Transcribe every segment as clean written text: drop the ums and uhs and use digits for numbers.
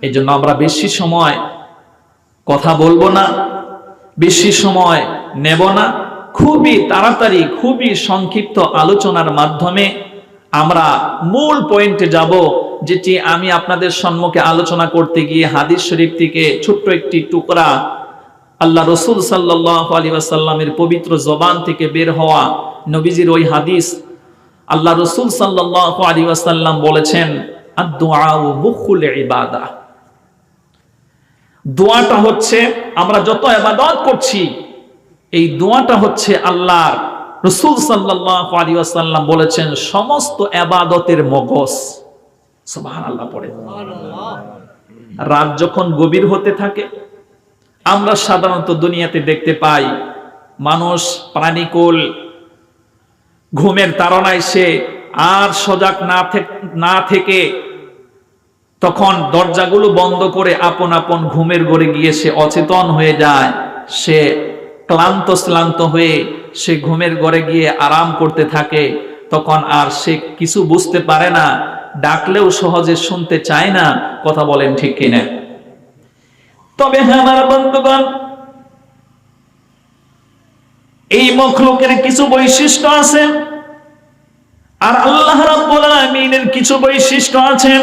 এই জন্য আমরা বেশি সময় কথা বলবো না, বেশি সময় নেব না, খুবই তাড়াতাড়ি খুবই সংক্ষিপ্ত আলোচনার মাধ্যমে আমরা মূল পয়েন্টে যাব, যেটি আমি আপনাদের সম্মুখে আলোচনা করতে গিয়ে হাদিস শরীফ থেকে ছোট্ট একটি টুকরা আল্লাহ রসুল সাল্লাল্লাহু আলাইহি ওয়াসাল্লামের পবিত্র জবান থেকে বের হওয়া নবীজির ওই হাদিস। আল্লাহ রসুল সাল্লাল্লাহু আলাইহি ওয়াসাল্লাম বলেছেন, আদ-দুআউ মুখুল ইবাদাহ। দোয়াটা হচ্ছে, আমরা যত ইবাদত করছি এই দোয়াটা হচ্ছে আল্লাহর রাসূল সাল্লাল্লাহু আলাইহি ওয়াসাল্লাম বলেছেন সমস্ত ইবাদতের মগজ। সুবহানাল্লাহ পড়ে। রাত যখন গভীর হতে থাকে, আমরা সাধারণত দুনিয়াতে দেখতে পাই মানুষ প্রাণীকুল ঘুমের তাড়নায় সে আর সজাগ না থেকে তখন দরজাগুলো বন্ধ করে আপন আপন ঘুমের ঘরে গিয়ে সে অচেতন হয়ে যায়। সে ক্লান্ত হয়ে সে ঘুমের ঘরে গিয়ে আরাম করতে থাকে। তখন আর সে কিছু বুঝতে পারে না, ডাকলেও সহজে শুনতে চায় না। কথা বলেন ঠিক কিনা? তবে হ্যাঁ আমার বন্ধুগণ, এই মখলুকের কিছু বৈশিষ্ট্য আছে আর আল্লাহ রাব্বুল আলামিনের কিছু বৈশিষ্ট্য আছে।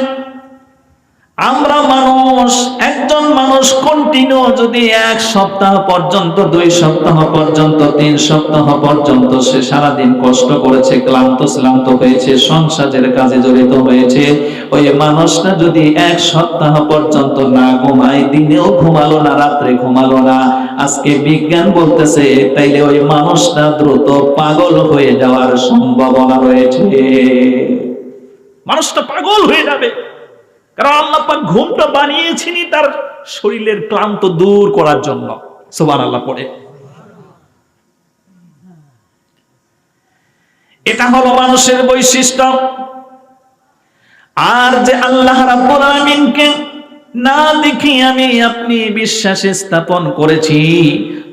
আমরা মানুষ, একজন মানুষ কন্টিনিউ যদি 1 সপ্তাহ পর্যন্ত, 2 সপ্তাহ পর্যন্ত, 3 সপ্তাহ পর্যন্ত সে সারাদিন কষ্ট করেছে, ক্লান্ত হয়েছে, সংসারের কাজে জড়িত হয়েছে, ওই মানুষটা যদি 1 সপ্তাহ পর্যন্ত না ঘুমায়, দিনেও ঘুমালো না, রাত্রে ঘুমালো না, আজকে বিজ্ঞান বলতেছে তাইলে ওই মানুষটা দ্রুত পাগল হয়ে যাওয়ার সম্ভাবনা রয়েছে। মানুষটা পাগল হয়ে যাবে, কারণ আল্লাহ পাক ঘুমটা বানিয়েছেনই তার শরীরের ক্লান্ত দূর করার জন্য। সুবহানাল্লাহ পড়ে। এটা হলো মানুষের বৈশিষ্ট্য। আর যে আল্লাহ রাব্বুল আলামিনকে না দেখি আমি আপনি বিশ্বাসে স্থাপন করেছি,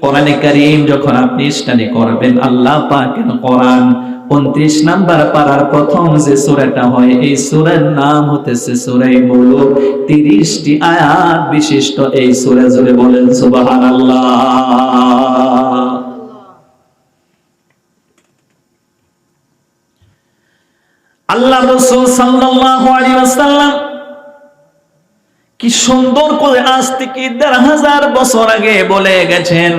কোরআনে কারীম যখন আপনি স্টাডি করবেন, আল্লাহ পাকের কোরআন 29 নাম্বার পারার প্রথম যে সূরাটা হয়, এই সূরার নাম হতেছে সূরা মুলুক। 30টি আয়াত বিশিষ্ট এই সূরা। জোরে বলেন সুবহানাল্লাহ। আল্লাহ রাসূল সাল্লাল্লাহু আলাইহি ওয়াসাল্লাম কি সুন্দর করে আজ থেকে 1000 বছর আগে বলে গেছেন।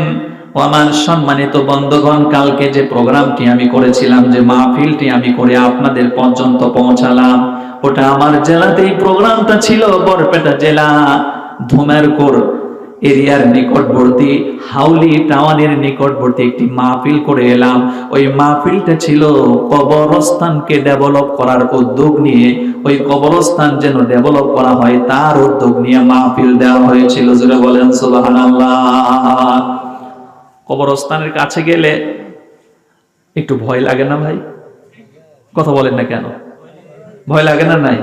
ও আমার সম্মানিত বন্ধুগণ, কালকে যে প্রোগ্রামটি আমি করেছিলাম, যে মাহফিলটি আমি করে আপনাদের পর্যন্ত পৌঁছালাম, ওটা আমার জেলাতেই প্রোগ্রামটা ছিল। বরপেটা জেলা ধুমেরপুর এরিয়ার নিকটবর্তী হাউলি টাউনের নিকটবর্তী একটি মাহফিল করে এলাম। ওই মাহফিলটা ছিল কবরস্থানকে ডেভেলপ করার উদ্যোগ নিয়ে, ওই কবরস্থান যেন ডেভেলপ করা হয় তার উদ্যোগ নিয়ে মাহফিল দেওয়া হয়েছিল। জোরে বলেন সুবহানাল্লাহ। কবরস্থানের কাছে গেলে একটু ভয় লাগে না ভাই? কথা বলেন না কেন? ভয় লাগে না? নাই?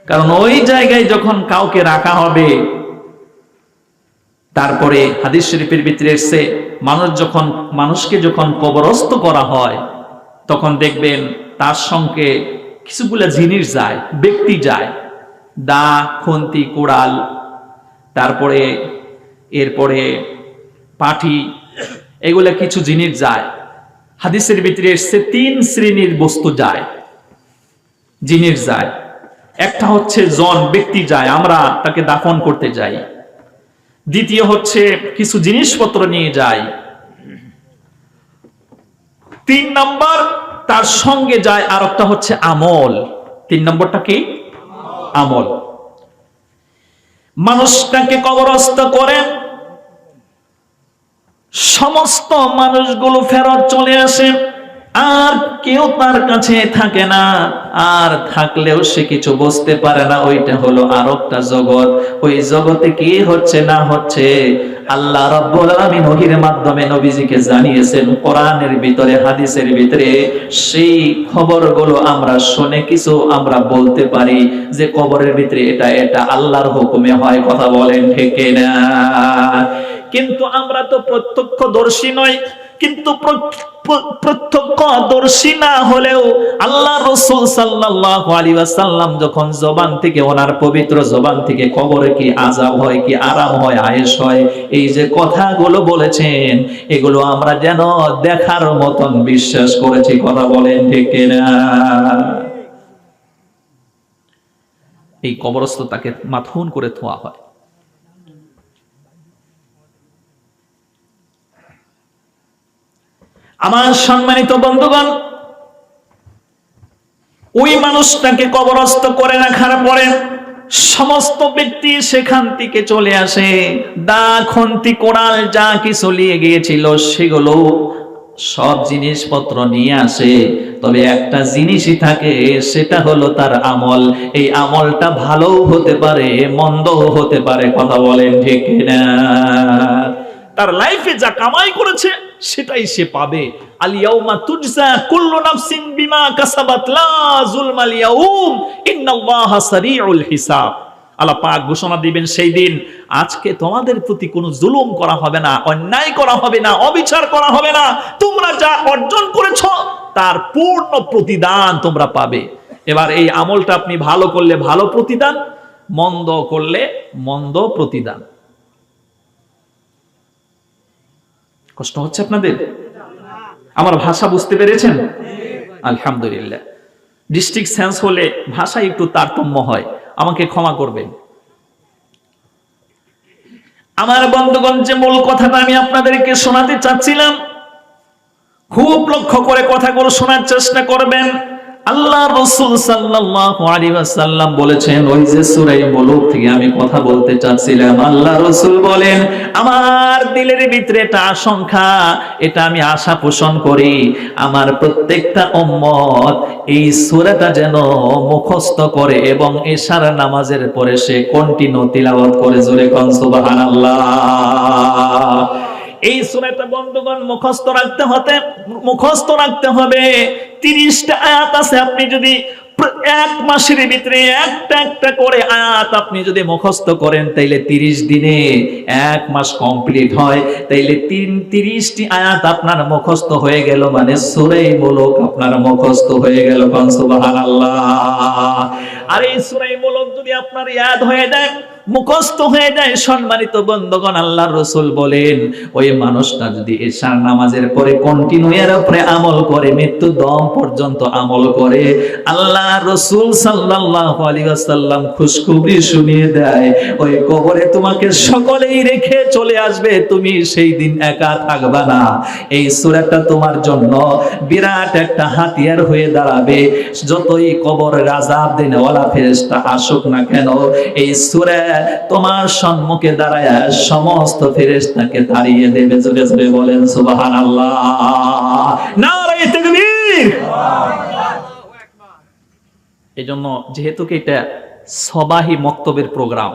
কারণ ওই জায়গায় যখন কাউকে রাখা হবে, তারপরে হাদিস শরীফের ভিতরে এসেছে মানুষকে যখন কবরস্থ করা হয়, তখন দেখবেন তার সঙ্গে কিছুগুলা জিনিস যায়, ব্যক্তি যায়, দা, খুন্তি, কুড়াল, তারপরে এরপরে পাঠি, এগুলা কিছু জিনিস যায়। হাদিসের ভিতরে এসেছে 3 শ্রেণীর বস্তু যায়, জিনিস যায়। একটা হচ্ছে ব্যক্তি যায়, আমরা তাকে দাফন করতে যাই। দ্বিতীয় হচ্ছে কিছু জিনিসপত্র নিয়ে যায়। 3 নম্বর তার সঙ্গে যায় আর একটা হচ্ছে আমল। 3 নম্বরটা কি? আমল। মানুষটাকে কবরস্থ করে সমস্ত মানুষগুলো ফেরত চলে আসে, আর কেউ তার কাছে থাকে না, আর থাকলেও সে কিছু বুঝতে পারে না। ওইটা হলো আরেকটা জগৎ। ওই জগতে কি হচ্ছে না হচ্ছে আল্লাহ রাব্বুল আলামিন ওহীর মাধ্যমে নবীজিকে জানিয়েছেন। কোরআনের ভিতরে, হাদিসের ভিতরে সেই খবরগুলো আমরা শুনে কিছু আমরা বলতে পারি যে কবরের ভিতরে এটা আল্লাহর হুকুমে হয়। কথা বলেন ঠিক না? কিন্তু আমরা তো প্রত্যক্ষদর্শী নই, কিন্তু প্রত্যক্ষদর্শী না হলেও আল্লাহ রাসূল সাল্লাল্লাহু আলাইহি ওয়াসাল্লাম যখন জবান থেকে, ওনার পবিত্র জবান থেকে কবরে কি আযাব হয়, কি আরাম হয়, আয়েশ হয়, এই যে কথাগুলো বলেছেন, এগুলো আমরা যেন দেখার মতন বিশ্বাস করেছি। কথা বলেন ঠিক কিনা? এই কবরস্থ তাকে মাথুন করে ধোয়া হয়। আমার সম্মানিত বন্ধুগণ, ওই মানুষটাকে কবরস্থ করে রাখার পরে সমস্ত ব্যক্তি সেখান থেকে চলে আসে। দা, খন্তি, কোড়াল যা কিছু নিয়ে গিয়েছিল সেগুলো সব জিনিসপত্র নিয়ে আসে। তবে একটা জিনিসই থাকে, সেটা হলো তার আমল। এই আমলটা ভালোও হতে পারে, মন্দও হতে পারে। কথা বলেন ঠিক কিনা? তার লাইফে যা কামাই করেছে সেটাই সে পাবে। আল ইয়াউমা তুজজা কুল্লু নাফসিন বিমা কাসাবাত লা যুলমাল ইয়াউম ইন্নাল্লাহা সারিউল হিসাব। আল্লাহ পাক ঘোষণা দিবেন সেই দিন, আজকে তোমাদের প্রতি কোনো জুলুম করা হবে না, অন্যায় করা হবে না, অবিচার করা হবে না। তোমরা যা অর্জন করেছো তার পূর্ণ প্রতিদান তোমরা পাবে। এবার এই আমলটা আপনি ভালো করলে ভালো প্রতিদান, মন্দ করলে মন্দ প্রতিদান। কষ্ট হচ্ছে আপনাদের? আমার ভাষা বুঝতে পেরেছেন? আলহামদুলিল্লাহ। ডিস্ট্রিক্ট সেন্স হলে ভাষায় একটু তারতম্য হয়, আমাকে ক্ষমা করবেন। আমার বন্ধুগণ, যে মূল কথাটা আমি আপনাদেরকে শোনাতে চাচ্ছিলাম, খুব লক্ষ্য করে কথাগুলো শোনার চেষ্টা করবেন। আল্লাহ রাসূল সাল্লাল্লাহু আলাইহি ওয়াসাল্লাম বলেছেন, ওই যে সূরা মুলুক থেকে আমি কথা বলতে চাচ্ছিলাম, আল্লাহ রাসূল বলেন, আমার দিলের ভিতরে একটা আশঙ্কা, এটা আমি আশা পোষণ করি, আমার প্রত্যেকটা উম্মত এই সূরাটা যেন মুখস্থ করে এবং এশার নামাজের পরে সে কন্টিনিউ তিলাওয়াত করে। জোরে কোন সুবহানাল্লাহ। এই সূরাটা বন্ধুগণ মুখস্থ রাখতে হবে। 30টা আয়াত আছে। আপনি যদি এক মাসের ভিতরে একটা একটা করে আয়াত আপনি যদি মুখস্থ করেন, তাইলে 30 দিনে এক মাস কমপ্লিট হয়। তাইলে 30টি আয়াত আপনার মুখস্থ হয়ে গেল, মানে সূরা মুলুক আপনার মুখস্থ হয়ে গেল। সুবহানাল্লাহ। আর এই সূরা মুলুক যদি আপনার ইয়াদ হয়ে যায়, মুখস্থ হয়ে যায়, সম্মানিত বন্ধুগণ, আল্লাহর রাসূল বলেন, ওই মানুষটা যদি এশার নামাজের পরে কন্টিনিউ এর উপরে আমল করে, মৃত্যু দম পর্যন্ত আমল করে, আল্লাহ রাসূল সাল্লাল্লাহু আলাইহি ওয়াসাল্লাম খুশখবরি শুনিয়ে দেয়, ওই কবরে তোমাকে সকলেই রেখে চলে আসবে, তুমি সেই দিন একা থাকবা না। এই সূরাটা তোমার জন্য বিরাট একটা হাতিয়ার হয়ে দাঁড়াবে। যতই কবরের আযাব দেনেওয়ালা ফেরেশতা আসুক না কেন, এই সূরা তোমার সম্মুখে দাঁড়ায় সমস্ত ফেরেশতাকে তাড়িয়ে দেবে। জোরে জোরে বলেন সুবহানাল্লাহ। নারে তাকবীর। এজন্য যেহেতু এটা সবাহি মক্তবের প্রোগ্রাম,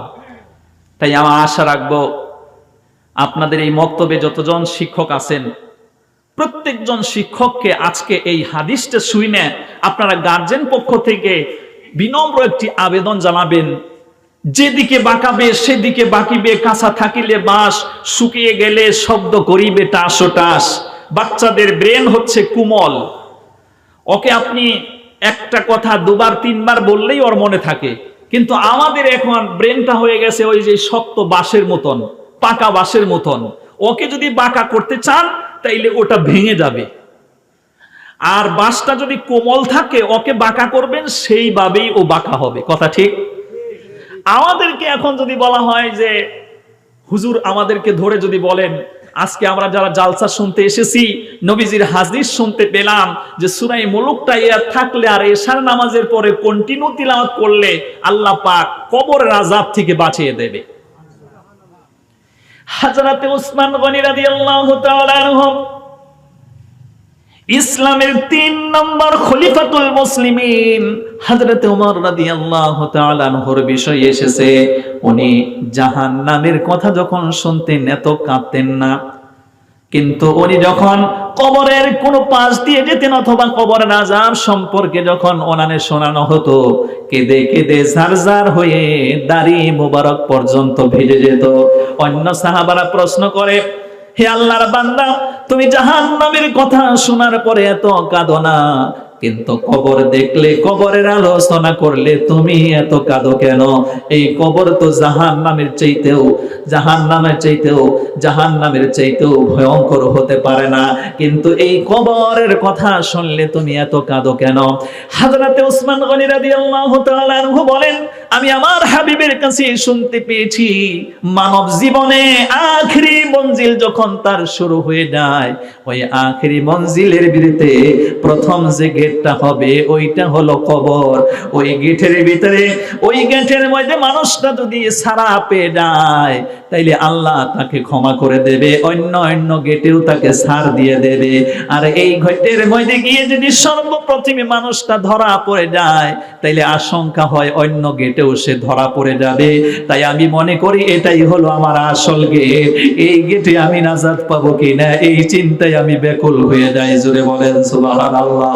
তাই আমার আশা রাখবো আপনাদের এই মক্তবে যতজন শিক্ষক আছেন, প্রত্যেকজন শিক্ষককে আজকে এই হাদিসটা শুনে আপনারা গার্জেন পক্ষ থেকে বিনম্র একটি আবেদন জানাবেন। যেদিকে বাঁকাবে সেদিকে বাঁকিবে, কাঁচা থাকিলে বাঁশ, শুকিয়ে গেলে শব্দ করিবে টাস ও টাস। বাচ্চাদের ব্রেন হচ্ছে কোমল, ওকে আপনি একটা কথা দুবার তিনবার বললেই ওর মনে থাকে। কিন্তু আমাদের এখন ব্রেনটা হয়ে গেছে ওই যে শক্ত বাঁশের মতন, পাকা বাঁশের মতন। ওকে যদি বাঁকা করতে চান তাইলে ওটা ভেঙে যাবে। আর বাঁশটা যদি কোমল থাকে, ওকে বাঁকা করবেন সেইভাবেই ও বাঁকা হবে। কথা ঠিক? আমাদেরকে এখন যদি বলা হয় যে হুজুর আমাদেরকে ধরে যদি বলেন, আজকে আমরা যারা জালসা শুনতে এসেছি, নবীজির হাদিস শুনতে পেলাম যে সূরা মুলুকটা ইয়াদ থাকলে আর এশার নামাজের পরে কন্টিনিউ তিলাওয়াত করলে আল্লাহ পাক কবরের আযাব থেকে বাঁচিয়ে দেবে। হযরত উসমান গনি রাদিয়াল্লাহু তাআলা আনহু ইসলামের 3 নম্বর খলিফাতুল মুসলিমিন হযরত ওমর রাদিয়াল্লাহু তাআলা আনহুর বিষয় এসেছে। উনি জাহান্নামের কথা যখন শুনতেন এত কাঁদতেন না, কিন্তু উনি যখন কবরের কোন পাশ দিয়ে যেতেন অথবা কবরের আযাব সম্পর্কে যখন ওনানে শোনানো হতো, কেঁদে কেঁদে ঝারঝার হয়ে দাড়ি মোবারক পর্যন্ত ভিজে যেত। অন্য সাহাবারা প্রশ্ন করে, হে আল্লাহর বান্দা, তুমি জাহান্নামের কথা শোনার পরে এত কাঁদো না, কিন্তু কবর দেখলে, কবরের আলোচনা করলে তুমি এত কাঁদো কেন? এই কবর তো জাহান্নামের চাইতেও ভয়ঙ্কর হতে পারে না, কিন্তু এই কবরের কথা শুনলে তুমি এত কাঁদো কেন? হযরতে ওসমান গনি রাদিয়াল্লাহু তাআলা আনহু বলেন, আমি আমার হাবিবের কাছে শুনতে পেয়েছি, মানব জীবনে আখেরি মঞ্জিল যখন তার শুরু হয়ে যায়, ওই আখেরি মঞ্জিলের বিরুদ্ধে প্রথম যে গেটটা হবে ওইটা হলো কবর। ওই গেটের ভিতরে, ওই গেটের মধ্যে মানুষটা যদি ছাড়া পেয়ে যায়, তাইলে আল্লাহ তাকে ক্ষমা করে দেবে, অন্য গেটেও তাকে ছাড় দিয়ে দেবে। আর এই গেটের মধ্যে গিয়ে যদি সর্বপ্রথমে মানুষটা ধরা পড়ে যায়, তাইলে আশঙ্কা হয় অন্য গেটেও সে ধরা পড়ে যাবে। তাই আমি মনে করি এটাই হলো আমার আসল গেট, এই গেটে আমি নাজাত পাবো কিনা এই চিন্তায় আমি ব্যাকুল হয়ে যাই। জোরে বলেন সুবহানাল্লাহ।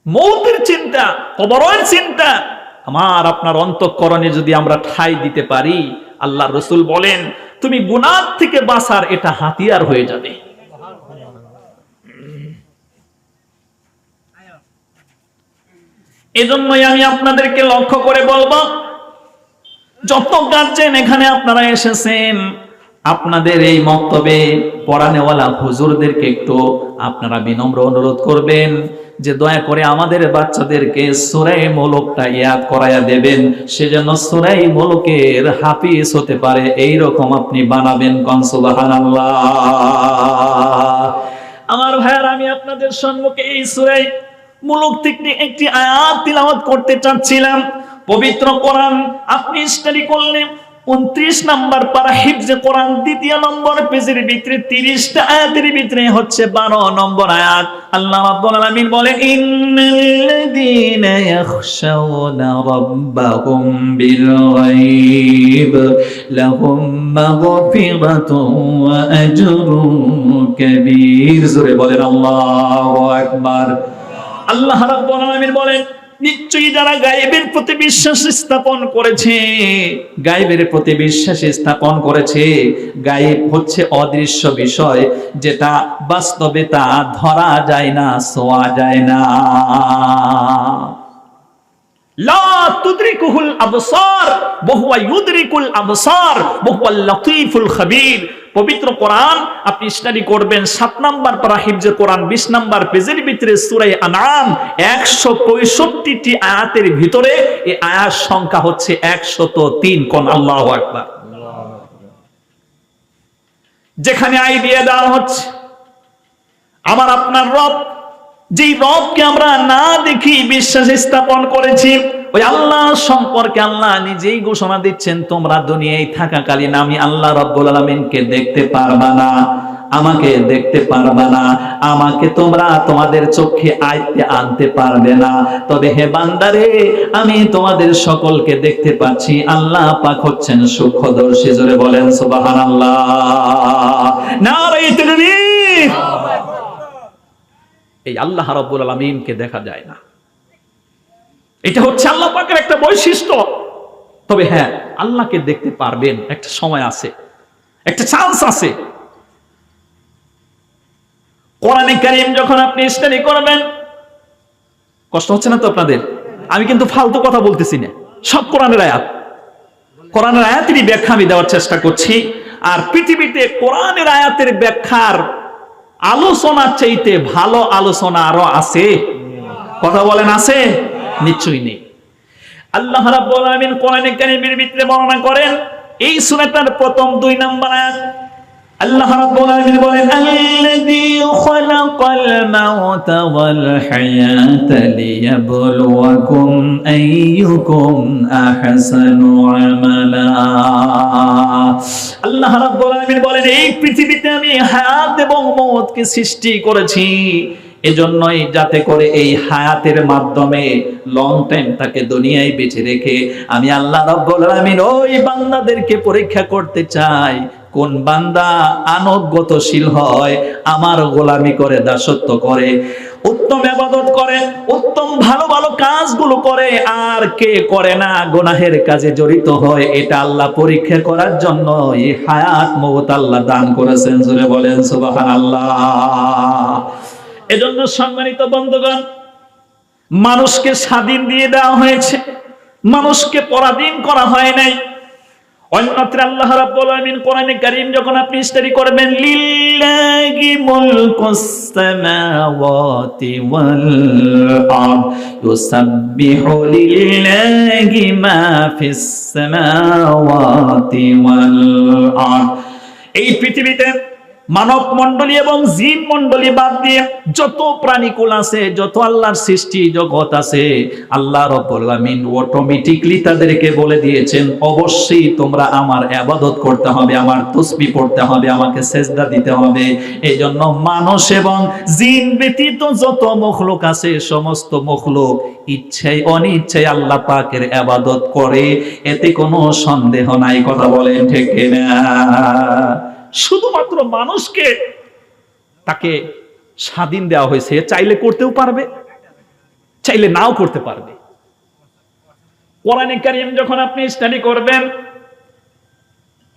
মৌতের চিন্তা, কবরের চিন্তা আমার আপনার অন্তঃকরণে যদি আমরা ঠাঁই দিতে পারি, আল্লাহর রাসূল বলেন তুমি গুনাহ থেকে বাঁচার এটা হাতিয়ার হয়ে যাবে। এজন্যই আমি আপনাদেরকে লক্ষ্য করে বলবো, যত গার্জিয়ান এখানে আপনারা এসেছেন, আপনাদের এই মক্তবে পড়ানেওয়ালা হুজুরদেরকে একটু আপনারা বিনম্র অনুরোধ করবেন যে দয়া করে আমাদের বাচ্চাদেরকে সূরা মুলুকটা ইয়াদ করায়া দেবেন, সেজন্য সূরা মুলুকের হাফিজ হতে পারে এইরকম আপনি বানাবেন। কোন সুবহানাল্লাহ। আমার ভাইয়ার, আমি আপনাদের সম্মুখে এই সূরা মুলুক থেকে একটি আয়াত তিলাওয়াত করতে চাচ্ছিলাম। পবিত্র কোরআন আপনি স্টাডি করলে 29 নাম্বার পারা হিফজে কোরআন দ্বিতীয় নম্বর পেজের ভিতরে 30টা আয়াতের ভিতরে হচ্ছে 12 নম্বর আয়াত। আল্লাহ রাব্বুল আলামিন বলেন, ইন্নাল্লাযীনা ইয়াখশাউনা রাব্বাহুম বিল গায়ব লাহুম মাগফিরাতুন ওয়া আজরুন কাবীর। জোরে বলেন আল্লাহু আকবার। আল্লাহ রাব্বুল আলামিন বলেন, নিশ্চয়ই যারা গায়েবের প্রতি বিশ্বাস স্থাপন করেছে, গায়েবের প্রতি বিশ্বাস স্থাপন করেছে, গায়েব হচ্ছে অদৃশ্য বিষয়, যেটা বাস্তবে তা ধরা যায় না, ছোঁয়া যায় না। লা তুদরিকুহুল আবসার ওয়া হুয়া ইউদরিকুল আবসার ওয়া হুয়াল লাতীফুল খাবীর। পবিত্র কোরআন আপনি স্টাডি করবেন 7 নাম্বার পারা হিফজে কোরআন 20 নাম্বার পেজের ভিতরে সূরা আনআম 165টি আয়াতের ভিতরে এই আয়াত সংখ্যা হচ্ছে 103। কোন আল্লাহু আকবার। যেখানে আইডিয়া দেওয়া হচ্ছে আমার আপনার রব, যেই রবকে আমরা না দেখি বিশ্বাস স্থাপন করেছি, ওই আল্লাহ সম্পর্কে আল্লাহ নিজেই ঘোষণা দিচ্ছেন, তোমরা দুনিয়ায় থাকাকালীন আমি আল্লাহ রাব্বুল আলামিনকে দেখতে পারবা না, আমাকে দেখতে পারবা না, আমাকে তোমরা তোমাদের চোখে আয়ত্তে আনতে পারবে না। তবে হে বান্দারে, আমি তোমাদের সকলকে দেখতে পাচ্ছি, আল্লাহ পাক হচ্ছেন সূক্ষ্মদর্শী। জোরে বলেন সুবহানাল্লাহ। নারে তাকবীর। এই আল্লাহ রাব্বুল আলামিনকে দেখা যায় না, এটা হচ্ছে আল্লাহ পাকের একটা বৈশিষ্ট্য। তবে হ্যাঁ, আল্লাহকে দেখতে পারবেন, একটা সময় আছে, একটা চান্স আছে। কোরআনে কারীম যখন আপনি স্টাডি করবেন, কষ্ট হচ্ছে না তো আপনাদের? আমি কিন্তু ফালতু কথা বলতেছি না, সব কোরআনের আয়াত, কোরআনের আয়াতেরই ব্যাখ্যা আমি দেওয়ার চেষ্টা করছি। আর পৃথিবীতে কোরআনের আয়াতের ব্যাখ্যার আলোচনার চাইতে ভালো আলোচনা আরো আছে? কথা বলেন, আছে? নিশ্চয়ই নেই। আল্লাহ রাব্বুল আলামিন কোরআনে কারীমের ভিতরে বর্ণনা করেন, এই সূরাটার প্রথম 2 নম্বর আয়াত আল্লাহ রাব্বুল আলামিন বলেন, আল্লাযী খালাকাল মাউতা ওয়াল হায়াতা লিয়াবলুয়াকুম আইয়ুকুম আহসানু আমালা। আল্লাহ রাব্বুল আলামিন বলেন, এই পৃথিবীতে আমি হায়াত এবং মওতকে সৃষ্টি করেছি, এজন্যই যাতে করে এই হায়াতের মাধ্যমে লং টাইম তাকে দুনিয়ায় বেঁচে রেখে আমি আল্লাহ রাব্বুল আলামিন ওই বান্দাদেরকে পরীক্ষা করতে চাই, কোন বান্দা আনুগত্যশীল হয়, আমার গোলামি করে, দাসত্ব করে, উত্তম ইবাদত করে, উত্তম ভালো ভালো কাজগুলো করে, আর কে করে না, গুনাহের কাজে জড়িত হয়, এটা আল্লাহ পরীক্ষা করার জন্য এই হায়াত মওত আল্লাহ দান করেছেন। জোরে বলেন সুবহানাল্লাহ। এজন্য সম্মানিত বন্ধুগণ, মানুষকে স্বাধীন দিয়ে দেওয়া হয়েছে, মানুষকে পরাধীন করা হয় নাই। অন্যত্র আল্লাহ রাব্বুল আলামিন কোরআনে কারীম যখন আপনি স্টাডি করবেন, লিল্লাহি মুলকুস সামাওয়াতি ওয়াল আরদ ইউসাব্বিহু লিল্লাহি মা ফিস সামাওয়াতি ওয়াল আরদ। এই পৃথিবীতে মানব মণ্ডলী এবং জিন মণ্ডলী বাদ দিয়ে যত প্রাণীকুল আছে, যত আল্লাহর সৃষ্টি জগৎ আছে, আল্লাহ রাব্বুল আলামিন অটোমেটিক্যালি তাদেরকে বলে দিয়েছেন, অবশ্যই তোমরা আমার ইবাদত করতে হবে, আমার তাসবিহ পড়তে হবে, আমাকে সেজদা দিতে হবে। এই জন্য মানুষ এবং জিন ব্যতীত যত মখলুক আছে, সমস্ত মখলুক ইচ্ছায় অনিচ্ছায় আল্লাহ পাকের ইবাদত করে, এতে কোনো সন্দেহ নাই। কথা বলেন ঠিক কিনা? শুধুমাত্র মানুষকে তাকে স্বাধীন দেওয়া হয়েছে, চাইলে করতেও পারবে, চাইলে নাও করতে পারবে। কোরআনে কারীম যখন আপনি স্টাডি করবেন,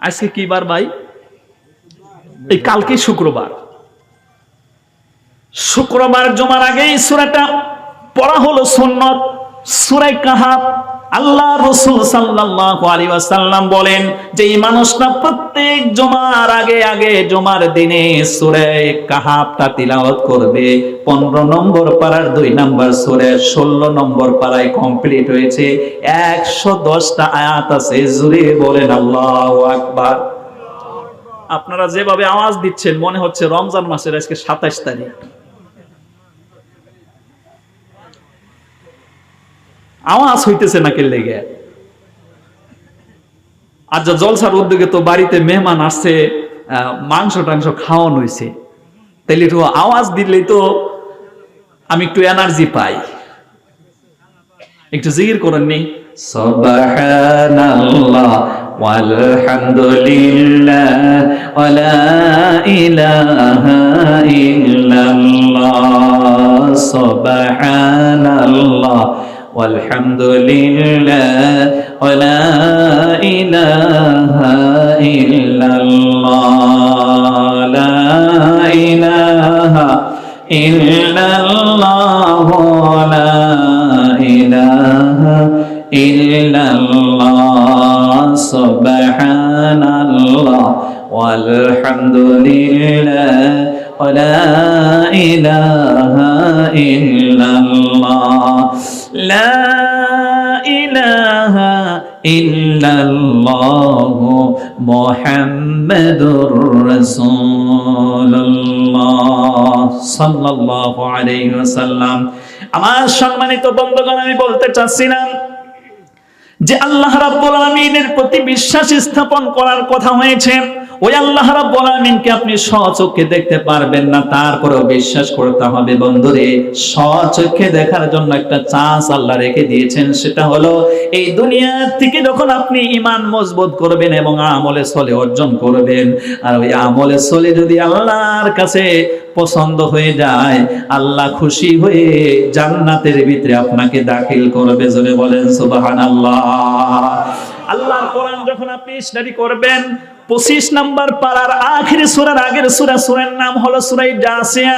আজকে কি বার ভাই? এই কালকে শুক্রবার। শুক্রবার জুমার আগেই সূরাটা পড়া হলো সুন্নত, সূরা কাহাফ। আল্লাহ রাসূল সাল্লাল্লাহু আলাইহি ওয়াসাল্লাম বলেন যে এই মানুষটা প্রত্যেক জুমার আগে জুমার দিনে সূরা কাহাফটা তিলাওয়াত করবে। 15 নম্বর পারার 2 নম্বর সূরা 16 নম্বর পারায় কমপ্লিট হয়েছে। 110টা আয়াত আছে। জোরে বলেন আল্লাহু আকবার। আপনারা যেভাবে আওয়াজ দিচ্ছেন মনে হচ্ছে রমজান মাসের আজকে 27 তারিখ। আওয়াজ হইতেছে না কে লেগে? আর যা জলসার উদ্যোগে তো বাড়িতে মেহমান আসছে, মাংস টাংস খাওয়ানো হয়েছে, তাইলে একটু আওয়াজ দিলেই তো আমি একটু এনার্জি পাই। একটু জিকির করেননি? সুবহানাল্লাহ ওয়ালহামদুলিল্লাহ ওয়ালা ইলাহা ইল্লাল্লাহ, সুবহানাল্লাহ walhamdulillah wala ilaha illallah, la ilaha illallah, la ilaha illallah, subhanallah walhamdulillah wala ilaha illallah, la ilaha illallah Muhammadur Rasulullah sallallahu alayhi wasallam। আমার সম্মানিত বন্ধুগণ, আমি বলতে চাচ্ছিলাম যে আল্লাহ রাব্বুল আলামিনের প্রতি বিশ্বাস স্থাপন করার কথা হয়েছে। ওই আল্লাহ রাব্বুল আলামিনকে আপনি স্বচক্ষে দেখতে পারবেন না, তারপরেও বিশ্বাস করতে হবে। বন্ধুরে, স্বচক্ষে দেখার জন্য একটা চান্স আল্লাহ রেখে দিয়েছেন, সেটা হলো এই দুনিয়া থেকে যখন আপনি ঈমান মজবুত করবেন এবং আমলে সলে অর্জন করবেন, আর ওই আমলে সলে যদি আল্লাহর কাছে পছন্দ হয়ে যায়, আল্লাহ খুশি হয়ে জান্নাতের ভিতরে আপনাকে দাখিল করবে। জোরে বলেন সুবহানাল্লাহ। আল্লাহর কোরআন যখন আপনি স্টাডি করবেন, 25 নম্বর পারার আখেরি সূরার আগের সূরা, সূরার নাম হলো সূরা জাসিয়া,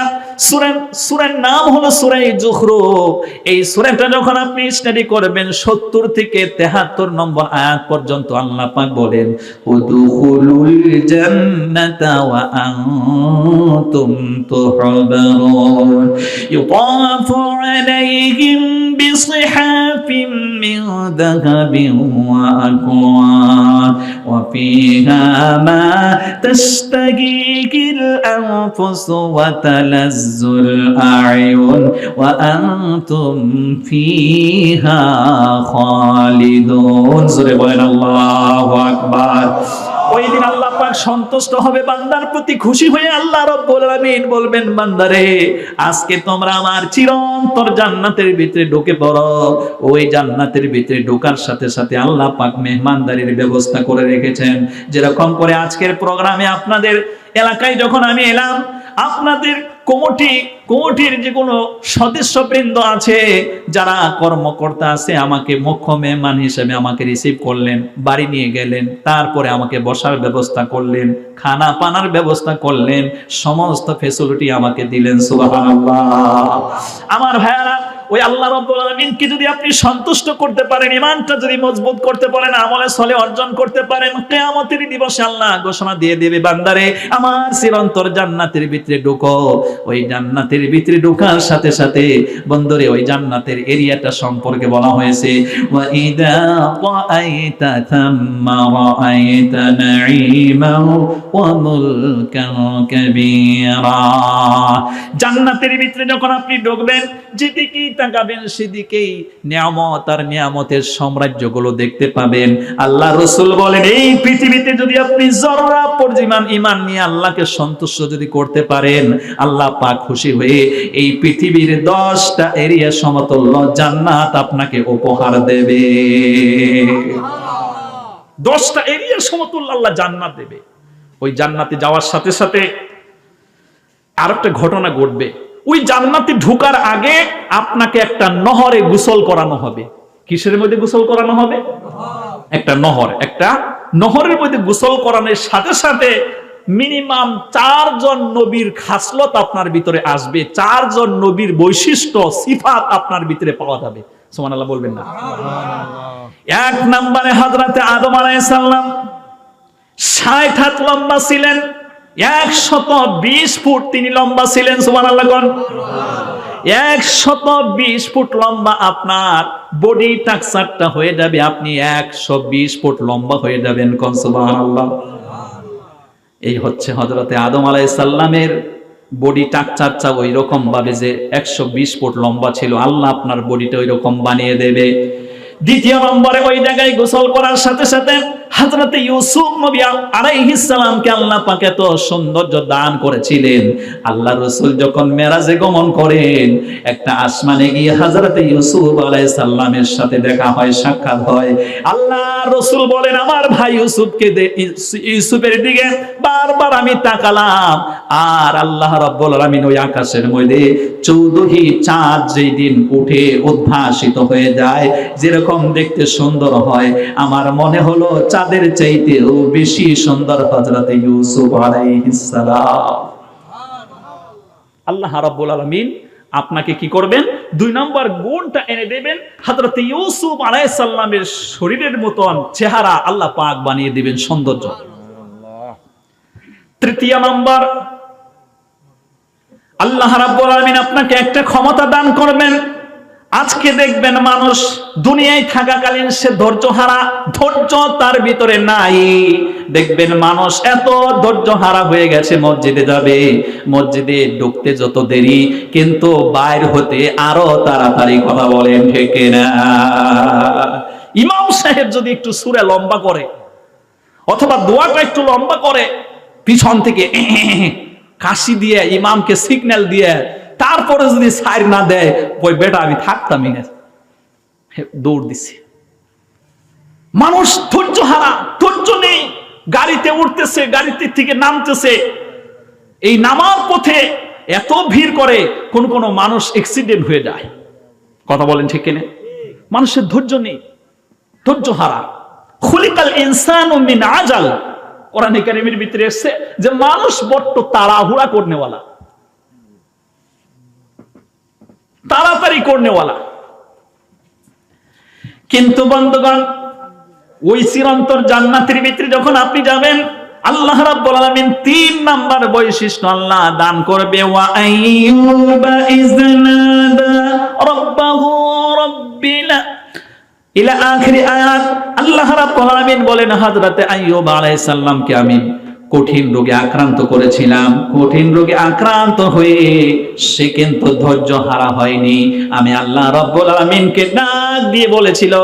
সূরার নাম হলো সূরা যুখরুফ। এই সূরাটা যখন আপনি স্টাডি করবেন, 70 থেকে 73 নম্বর আয়াত পর্যন্ত আল্লাহ পাক বলেন, উদখুলুল জান্নাতা ওয়া আনতুম তুহবারুন ইউতাফু আলাইহিম বিসিহাফিম মিন যাহাবিন ওয়া আকওয়াব ওয়া ফিহা ما تشتهيه الأنفس وتلذ الأعين وأنتم فيها خالدون। سورة الله أكبر। ওই দিন আল্লাহ পাক সন্তুষ্ট হবে বান্দার প্রতি, খুশি হয়ে আল্লাহ রাব্বুল আলামিন বলবেন, বান্দারে আজকে তোমরা আমার চিরন্তর জান্নাতের ভিতরে ঢুকে পড়ো। ওই জান্নাতের ভিতরে ঢোকার সাথে সাথে আল্লাহ পাক মেহমানদারির ব্যবস্থা করে রেখেছেন। যেরকম করে আজকের প্রোগ্রামে আপনাদের এলাকায় যখন আমি এলাম, আপনাদের কমিটির যে কোনো সদস্যবৃন্দ আছে, যারা কর্মকর্তা আছে, আমাকে মুখ্য মেহমান হিসেবে আমাকে রিসিভ করলেন, বাড়ি নিয়ে গেলেন, তারপরে আমাকে বসার ব্যবস্থা করলেন, খানা পানার ব্যবস্থা করলেন, সমস্ত ফ্যাসিলিটি আমাকে দিলেন। সুবহানাল্লাহ। আমার ভাইয়ারা, ওই আল্লাহ রাব্বুল আলামিনকে যদি আপনি সন্তুষ্ট করতে পারেন, ঈমানটা যদি মজবুত করতে পারেন, আমলে সলেহ অর্জন করতে পারেন, কিয়ামতের দিবসে আল্লাহ ঘোষণা দিয়ে দেবে, বান্দারে আমার চিরন্তর জান্নাতের ভিতরে ঢুকো। ওই জান্নাতের ভিতরে ঢোকার সাথে সাথে বন্ধুরে ওই জান্নাতের এরিয়াটা সম্পর্কে বলা হয়েছে, ওয়া ইদা রাআইতা থাম্মা রাআইতা নাঈমান ওয়া মুলকান কাবীরা। জান্নাতের ভিতরে যখন আপনি ঢুকবেন, যেদিকেই তাকাবেন সেদিকেই নিয়ামত আর নিয়ামতের সাম্রাজ্যগুলো দেখতে পাবেন। আল্লাহ রাসূল বলেন, এই পৃথিবীতে যদি আপনি জররা পরিমাণ ঈমান নিয়ে আল্লাহকে সন্তুষ্ট যদি করতে পারেন, আল্লাহ পাক খুশি হয়ে এই পৃথিবীর 10টা এরিয়া সমতুল্য জান্নাত আপনাকে উপহার দেবে। 10টা এরিয়া সমতুল্য আল্লাহ জান্নাত দেবে। ওই জান্নাতে যাওয়ার সাথে সাথে আরেকটা ঘটনা ঘটবে। ওই জান্নাতে ঢোকার আগে আপনাকে একটা নহরে গোসল করানো হবে। কিসের মধ্যে গোসল করানো হবে? একটা নহরের মধ্যে গোসল করানোর সাথে সাথে মিনিমাম 4 জন নবীর খাসলত আপনার ভিতরে আসবে। 4 জন নবীর বৈশিষ্ট্য সিফাত আপনার ভিতরে পাওয়া যাবে। সুবহানাল্লাহ বলবেন না? এক নম্বরে হযরতে আদম আলাইহিস সালাম 60 হাত লম্বা ছিলেন, 120 ফুট তিনি লম্বা ছিলেন। সুবহানাল্লাহ কোন? 120 ফুট লম্বা আপনার বডি স্ট্রাকচারটা হয়ে যাবে, আপনি 120 ফুট লম্বা হয়ে যাবেন। কোন? সুবহানাল্লাহ। এই হচ্ছে হযরতে আদম আলাইহিস সালামের বডি স্ট্রাকচারটা ওই রকম ভাবে যে 120 ফুট লম্বা ছিল, আল্লাহ আপনার বডিটা ওই রকম বানিয়ে দেবে। দ্বিতীয় নম্বরে ওই জায়গায় গোসল করার সাথে সাথে হযরতে ইউসুফ নবী আলাইহিস সালামকে আল্লাহ পাক এত সৌন্দর্য দান করেছিলেন। আল্লাহ রাসূল যখন মেরাজে গমন করেন, একটা আসমানে গিয়ে হযরতে ইউসুফ আলাইহিস সালামের সাথে দেখা হয়, সাক্ষাৎ হয়। আল্লাহ রাসূল বলেন, আমার ভাই ইউসুফের দিকে বারবার আমি তাকালাম, আর আল্লাহ রাব্বুল আলামিন ওই আকাশের মধ্যে 14টি চাঁদ যেই দিন উঠে উদ্ভাসিত হয়ে যায়, যেরকম দেখতে সুন্দর হয়, আমার মনে হলো চাঁদের চাইতেও বেশি সুন্দর হযরত ইউসুফ আলাইহিস সালাম। আল্লাহ রাব্বুল আলামিন আপনাকে কি করবেন? 2 নম্বর গুণটা এনে দেবেন, হযরত ইউসুফ আলাইহিস সালামের শরীরের মতন চেহারা আল্লাহ পাক বানিয়ে দিবেন, সৌন্দর্য। তৃতীয় নম্বর, আল্লাহ রাব্বুল আলামিন আপনাকে একটা ক্ষমতা দান করবেন। আজকে দেখবেন মানুষ দুনিয়ায় থাকাকালীন সে ধৈর্য হারা, ধৈর্য তার ভিতরে নাই। দেখবেন মানুষ এত ধৈর্য হারা হয়ে গেছে, মসজিদে যাবে, মসজিদে ঢুকতে যত দেরি, কিন্তু বাইর হতে আরো তাড়াতাড়ি। কথা বলেন ঠিক না? ইমাম সাহেব যদি একটু সূরা লম্বা করে অথবা দোয়াটা একটু লম্বা করে, পিছন থেকে কাশি দিয়ে ইমামকে সিগন্যাল দিয়ে তারপরে যদি সাইর না দেয়, ওই বেটা আমি থাকতামই না, দৌড় দিছি। মানুষ ধৈর্য হারা, ধৈর্য নেই, গাড়িতে উঠতেছে, গাড়িতে থেকে নামতেছে, এই নামার পথে এত ভিড় করে, কোন কোন মানুষ অ্যাক্সিডেন্ট হয়ে যায়। কথা বলেন ঠিক কিনা? মানুষের ধৈর্য নেই, ধৈর্য হারা। খুলিকাল ইনসানু মিন আজাল, কোরআনে কারীমের ভিতরে এসেছে যে মানুষ বড্ড তাড়াহুড়া করনেওয়ালা, তাড়াতাড়ি করনেওয়ালা। কিন্তু বন্ধুগণ, ওই চিরন্তর জান্নাতের ভিতরে যখন আপনি যাবেন, আল্লাহ রাব্বুল আলামিন 3 নাম্বার বৈশিষ্ট্য আল্লাহ দান করবে। ওয়া আইয়ুবা ইযনাদা রাব্বাহু রাব্বিনা ইলা আখিরি আয়াত। আল্লাহ রাব্বুল আলামিন বলেন, হযরতে আইয়ুব আলাইহিস সালামকে আমি কঠিন রোগে আক্রান্ত করেছিলাম, কঠিন রোগে আক্রান্ত হয়ে সে কিন্তু ধৈর্য হারা হয়নি। আমি আল্লাহ রাব্বুল আলামিনকে ডাক দিয়ে বলেছিল,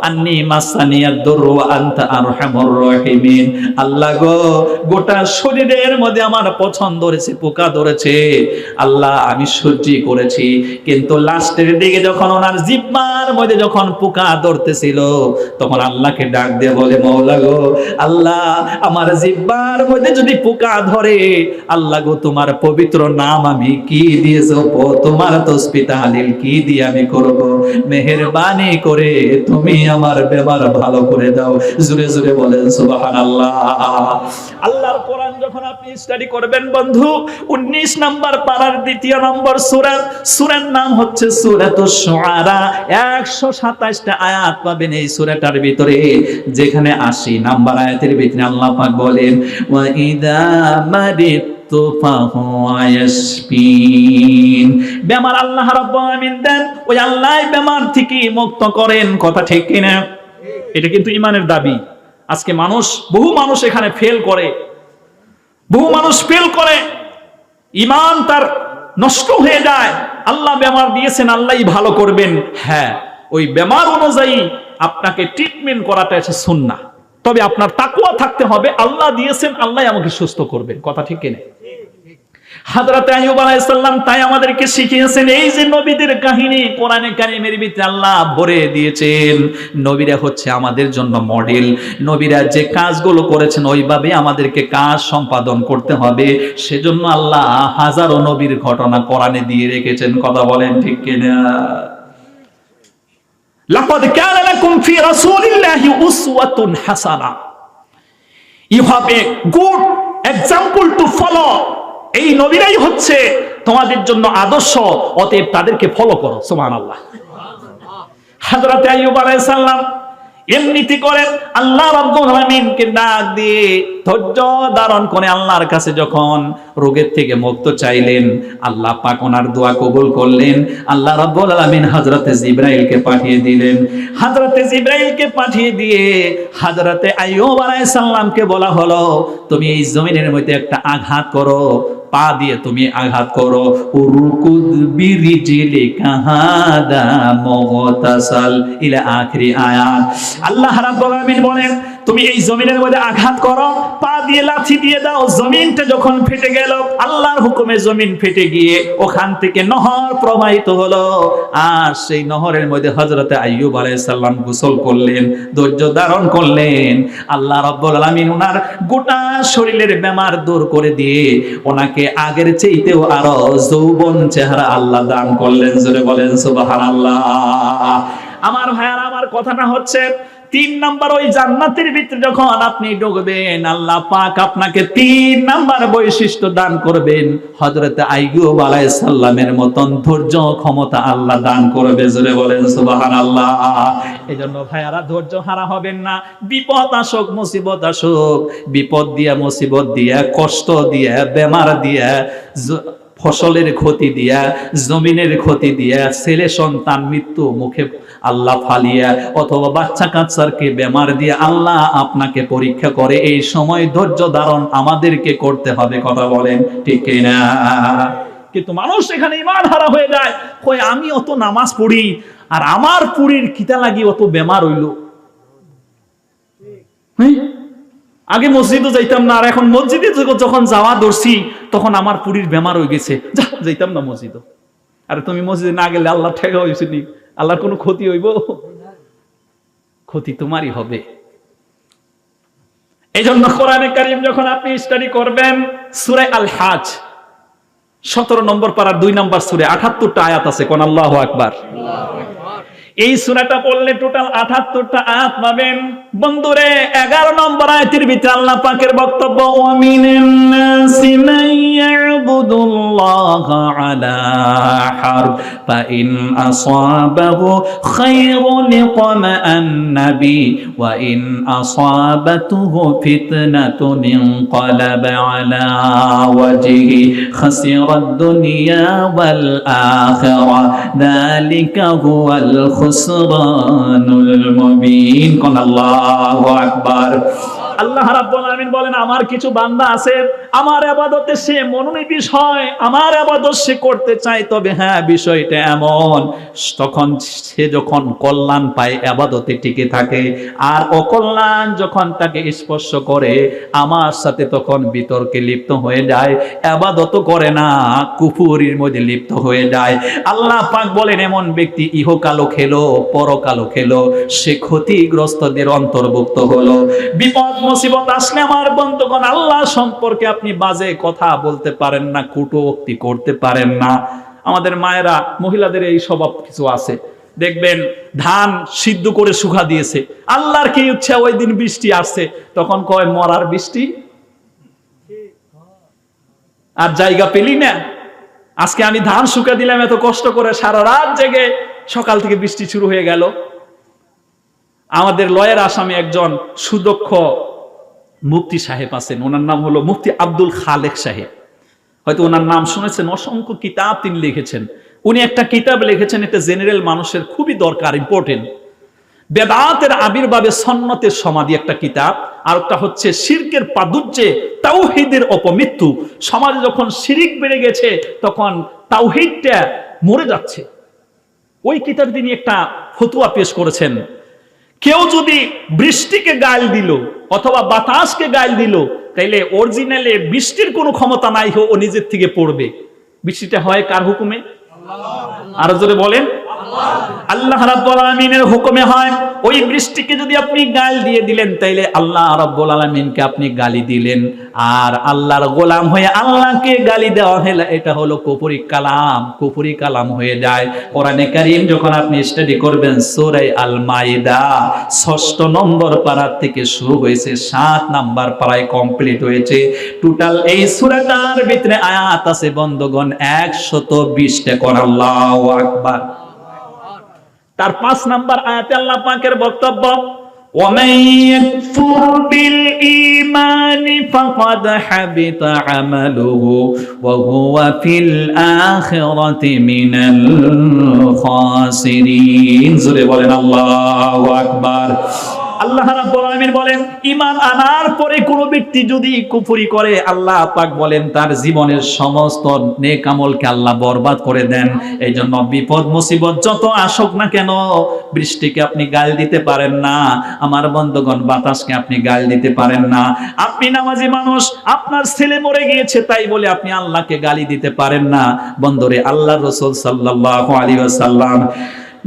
আন্নী মাসানিয়াদ দুরু ওয়া আনতা আরহামুর রাহিমিন। আল্লাহ গো, গোটা শরীরের মধ্যে আমার পছন্দ ধরেছে, পোকা ধরেছে। আল্লাহ আমি সহ্য করেছি, কিন্তু লাস্টের দিকে যখন ওনার জিহ্বার মধ্যে যখন পোকা ধরতেছিল, তখন আল্লাহকে ডাক দিয়ে বলে, মাওলা গো, আল্লাহ আমার জিহ্বার মধ্যে যদি পোকা ধরে, আল্লাহ গো তোমার পবিত্র নাম আমি কি দিয়ে জপ, তোমার তাসবিহ তাহলিল কি দিয়ে আমি করব? মেহেরবানি করে তুমি আমার বেমার ভালো করে দাও। জোরে জোরে বলেন সুবহানাল্লাহ। আল্লাহর কোরআন যখন আপনি স্টাডি করবেন বন্ধু, 19 নম্বর পারার 2 নম্বর সূরা, সূরার নাম হচ্ছে সূরাতুশ শুআরা। 127টা আয়াত পাবেন এই সূরাটার ভিতরে, যেখানে 80 নম্বর আয়াতের ভিতরে আল্লাহ পাক বলেন, ওয়া ইযা মারিতু ফাহুয়া ইয়াশফিন। বেমার আল্লাহ রাব্বুল আলামিন দেন, ওই আল্লাহ বেমার থেকে মুক্ত করেন। কথা ঠিক কিনা? এটা কিন্তু ঈমানের দাবি। আজকে বহু মানুষ এখানে ফেল করে, বহু মানুষ ফেল করে, ঈমান তার নষ্ট হয়ে যায়। আল্লাহ বেমার দিয়েছেন, আল্লাহই ভালো করবেন। হ্যাঁ, ওই বেমার অনুযায়ী আপনাকে ট্রিটমেন্ট করাটা হচ্ছে সুন্নাহ। তবে আপনার তাকওয়া থাকতে হবে, আল্লাহ দিয়েছেন, আল্লাহ আমাকে সুস্থ করবেন। কথা ঠিক কিনা? হযরত আইয়ুব আলাইহিস সালাম তাই আমাদেরকে শিখিয়েছেন, এই যে নবীদের কাহিনী কোরআনে কারীমের ভিতরে আল্লাহ ভরে দিয়েছেন। নবীরা হচ্ছে আমাদের জন্য মডেল। নবীরা যে কাজগুলো করেছেন ওইভাবে আমাদেরকে কাজ সম্পাদন করতে হবে। সেজন্য আল্লাহ হাজারো নবীর ঘটনা কোরআনে দিয়ে রেখেছেন। কথা বলেন ঠিক কিনা? লাকাদ কানা লাকুম ফি রাসূলিল্লাহি উসওয়াতুন হাসানা। You have a good example to follow. এই নবীরাই হচ্ছে তোমাদের জন্য আদর্শ, অতএব তাদেরকে ফলো করো। সুবহানাল্লাহ। হযরত আইয়ুব আলাইহিস সালাম এমনিতে করেন, আল্লাহ রাব্বুল আলামিনকে ডাক দিয়ে ধৈর্য ধারণ করে আল্লাহর কাছে যখন রোগের থেকে মুক্ত চাইলেন, আল্লাহ পাক ওনার দোয়া কবুল করলেন। আল্লাহ রাব্বুল আলামিন হযরতে জিবরাইলকে পাঠিয়ে দিলেন। হযরতে জিবরাইলকে পাঠিয়ে দিয়ে হযরতে আইয়ুব আলাইহিস সালামকে বলা হলো, তুমি এই জমিনের মধ্যে একটা আঘাত করো, পা দিয়ে তুমি আঘাত করো। উরকুদ বিরিজিলিকা হাদা মুগতাসাল ইলা আখিরি আয়াত। আল্লাহ রাব্বুল আলামিন বলেন, তুমি এই জমিনের মধ্যে আঘাত করো, পা দিয়ে লাথি দিয়ে দাও। জমিনটা যখন ফেটে গেল, আল্লাহর হুকুমে জমিন ফেটে গিয়ে ওখান থেকে নহর প্রবাহিত হলো। আর সেই নহরের মধ্যে হযরতে আইয়ুব আলাইহিস সালাম গোসল করলেন, ধৈর্য ধারণ করলেন। আল্লাহ রাব্বুল আলামিন ওনার গোটা শরীরের বেমার দূর করে দিয়ে ওনাকে আগের চাইতেও আরো যৌবন চেহারা আল্লাহ দান করলেন। জোরে বলেন সুবহানাল্লাহ। আমার ভাইয়ারা, আমার কথাটা হচ্ছে 3 নাম্বার, ওই জান্নাতের ভিতরে যখন আপনি ঢুকবেন, আল্লাহ পাক আপনাকে 3 নাম্বার বৈশিষ্ট্য দান করবেন। হযরত আইয়ুব আলাইহিস সালামের মতন ধৈর্য ক্ষমতা আল্লাহ দান করবে। জোরে বলেন সুবহানাল্লাহ। এজন্য ভাইয়ারা, ধৈর্য হারা হবেন না। বিপদ আসুক, মুসিবত আসুক, বিপদ দিয়া, মুসিবত দিয়া, কষ্ট দিয়া, বেমার দিয়া, ফসলের ক্ষতি দিয়া, জমিনের ক্ষতি দিয়া, ছেলে সন্তান মৃত্যু মুখে আল্লাহ ফালিয়া, অথবা বাচ্চা কাচ্চারকে বেমার দিয়ে আল্লাহ আপনাকে পরীক্ষা করে। এই সময় ধৈর্য ধারণ আমাদেরকে করতে হবে। কথা বলেন ঠিক না? কিন্তু মানুষ এখানে ঈমান হারা হয়ে যায়, কই আমি অত নামাজ পড়ি আর আমার পুরীর কিতা লাগি অত বেমার হইল। আগে মসজিদও যাইতাম না, আর এখন মসজিদে যখন যাওয়া ধরছি তখন আমার পুরীর বেমার হয়ে গেছে, যাইতাম না মসজিদও। আরে তুমি মসজিদে না গেলে আল্লাহ ঠেকা হয়েছে নি? আল্লাহর কোনো ক্ষতি হইব? ক্ষতি তোমারই হবে। এই জন্য কোরআনে কারীম যখন আপনি স্টাডি করবেন, সূরা আল হাজ 17 নম্বর পারার 2 নম্বর সূরা, 78টা আয়াত আছে। কোন আল্লাহু আকবার। এই সূরাটা পড়লে টোটাল 78টা আয়াত পাবেন। বন্ধুরে, 11 নম্বর আয়াতের ভিতরে আল্লাহ পাকের বক্তব্য, ওয়া মিনান নাসি মান ইয়াবুদুল্লাহা আলা হারফ ফা ইন আসাবাহু খায়রুন ইতমাআন্না বি ওয়া ইন আসাবাতুহু ফিতনাতুন ইনকালাবা আলা ওয়াজহি খাসিরাদ দুনিয়া ওয়াল আখিরা যালিকা হুয়াল খুসরানুল মুবিন। কোন আল্লাহু আকবার। আল্লাহ রাব্বুল আলামিন বলেন আমার কিছু বান্দা আছে আমার ইবাদতে সে মনোনিবেশ হয়, আমার ইবাদত সে করতে চায়, তবে হ্যাঁ বিষয়টা এমন তখন সে যখন কল্যাণ পায় ইবাদতে টিকে থাকে, আর অকল্যাণ যখন তাকে স্পর্শ করে আমার সাথে তখন বিতর্কে লিপ্ত হয়ে যায়, ইবাদত করে না, কুফরির মধ্যে লিপ্ত হয়ে যায়। আল্লাহ পাক বলেন এমন ব্যক্তি ইহকালও খেলো পরকালও খেলো, সে ক্ষতিগ্রস্তদের অন্তর্ভুক্ত হলো। বিপদ মুসিবত আসলে আমার বন্ধুগণ আল্লাহ সম্পর্কে আপনি বাজে কথা বলতে পারেন না, কটূক্তি করতে পারেন না। আমাদের মায়েরা মহিলাদের এই স্বভাব কিছু আছে, দেখবেন ধান সিদ্ধ করে শুকা দিয়েছে, আল্লাহর কি ইচ্ছা ওই দিন বৃষ্টি আসছে, তখন কয় মরার বৃষ্টি আর জায়গা পেলি না, আজকে আমি ধান শুকা দিলাম এত কষ্ট করে, সারা রাত জেগে সকাল থেকে বৃষ্টি শুরু হয়ে গেল। আমাদের লয়ের আসামে একজন সুদক্ষ মুফতি সাহেব আছেন, ওনার নাম হলো মুফতি আব্দুল খালেক সাহেব, হয়তো ওনার নাম শুনেছেন, অসংখ্য কিতাব তিনি লিখেছেন। উনি একটা কিতাব লিখেছেন, এটা জেনারেল মানুষের খুবই দরকার, ইম্পর্টেন্ট। বেদাতের আবির্ভাবে সন্নতের সমাধি একটা কিতাব, আর একটা হচ্ছে শিরকের প্রাদুর্যে তাওহীদের অপমৃত্যু। সমাজে যখন শিরিক বেড়ে গেছে তখন তাওহীদটা মরে যাচ্ছে। ওই কিতাবে তিনি একটা ফতোয়া পেশ করেছেন, কেউ যদি বৃষ্টিকে গাল দিল অথবা বাতাসকে গাল দিল, তাইলে অরিজিনালে বৃষ্টির কোনো ক্ষমতা নাই, ও নিজের থেকে পড়বে। বৃষ্টিটা হয় কার হুকুমে? আরো জোরে বলেন, আল্লাহ রাব্বুল আলামিনের হুকুমে হয়। ওই বৃষ্টিকে যদি আপনি গাল দিয়ে দিলেন, তাইলে আল্লাহ রাব্বুল আলামিনকে আপনি গালি দিলেন, আর আল্লাহর গোলাম হয়ে আল্লাহকে গালি দেওয়া হলো, এটা হলো কুফরি কালাম, কুফরি কালাম হয়ে যায়। কোরআনে কারীম যখন আপনি স্টাডি করবেন, সূরা আল মাইদা ৬ষ্ঠ নম্বর পারা থেকে শুরু হয়েছে, ৭ নাম্বার পারায় কমপ্লিট হয়েছে। টোটাল এই সূরাটার ভিতরে আয়াত আছে বন্ধুগণ ১২০টা। কোন আল্লাহু আকবার। তার ৫ নাম্বার আয়াতে আল্লাহ পাকের বক্তব্য, وَمَن يَكْفُرْ بِالْإِيمَانِ فَقَدْ حَبِطَ عَمَلُهُ وَهُوَ فِي الْآخِرَةِ مِنَ الْخَاسِرِينَ। জোরে বলেন আল্লাহু আকবার। আল্লাহ রাব্বুল আলামিন বলেন, ঈমান আনার পরে কোন ব্যক্তি যদি কুফরি করে, আল্লাহ পাক বলেন তার জীবনের সমস্ত নেক আমলকে আল্লাহ বরবাদ করে দেন। এই জন্য বিপদ মুসিবত যত আসুক না কেন, বৃষ্টিকে আপনি গাল দিতে পারেন না, আমার বন্ধুগণ বাতাসকে আপনি গাল দিতে পারেন না। আপনি নামাজি মানুষ, আপনার ছেলে মরে গিয়েছে তাই বলে আপনি আল্লাহকে গালি দিতে পারেন না। বন্ধুরে, আল্লাহর রাসূল সাল্লাল্লাহু আলাইহি ওয়াসাল্লাম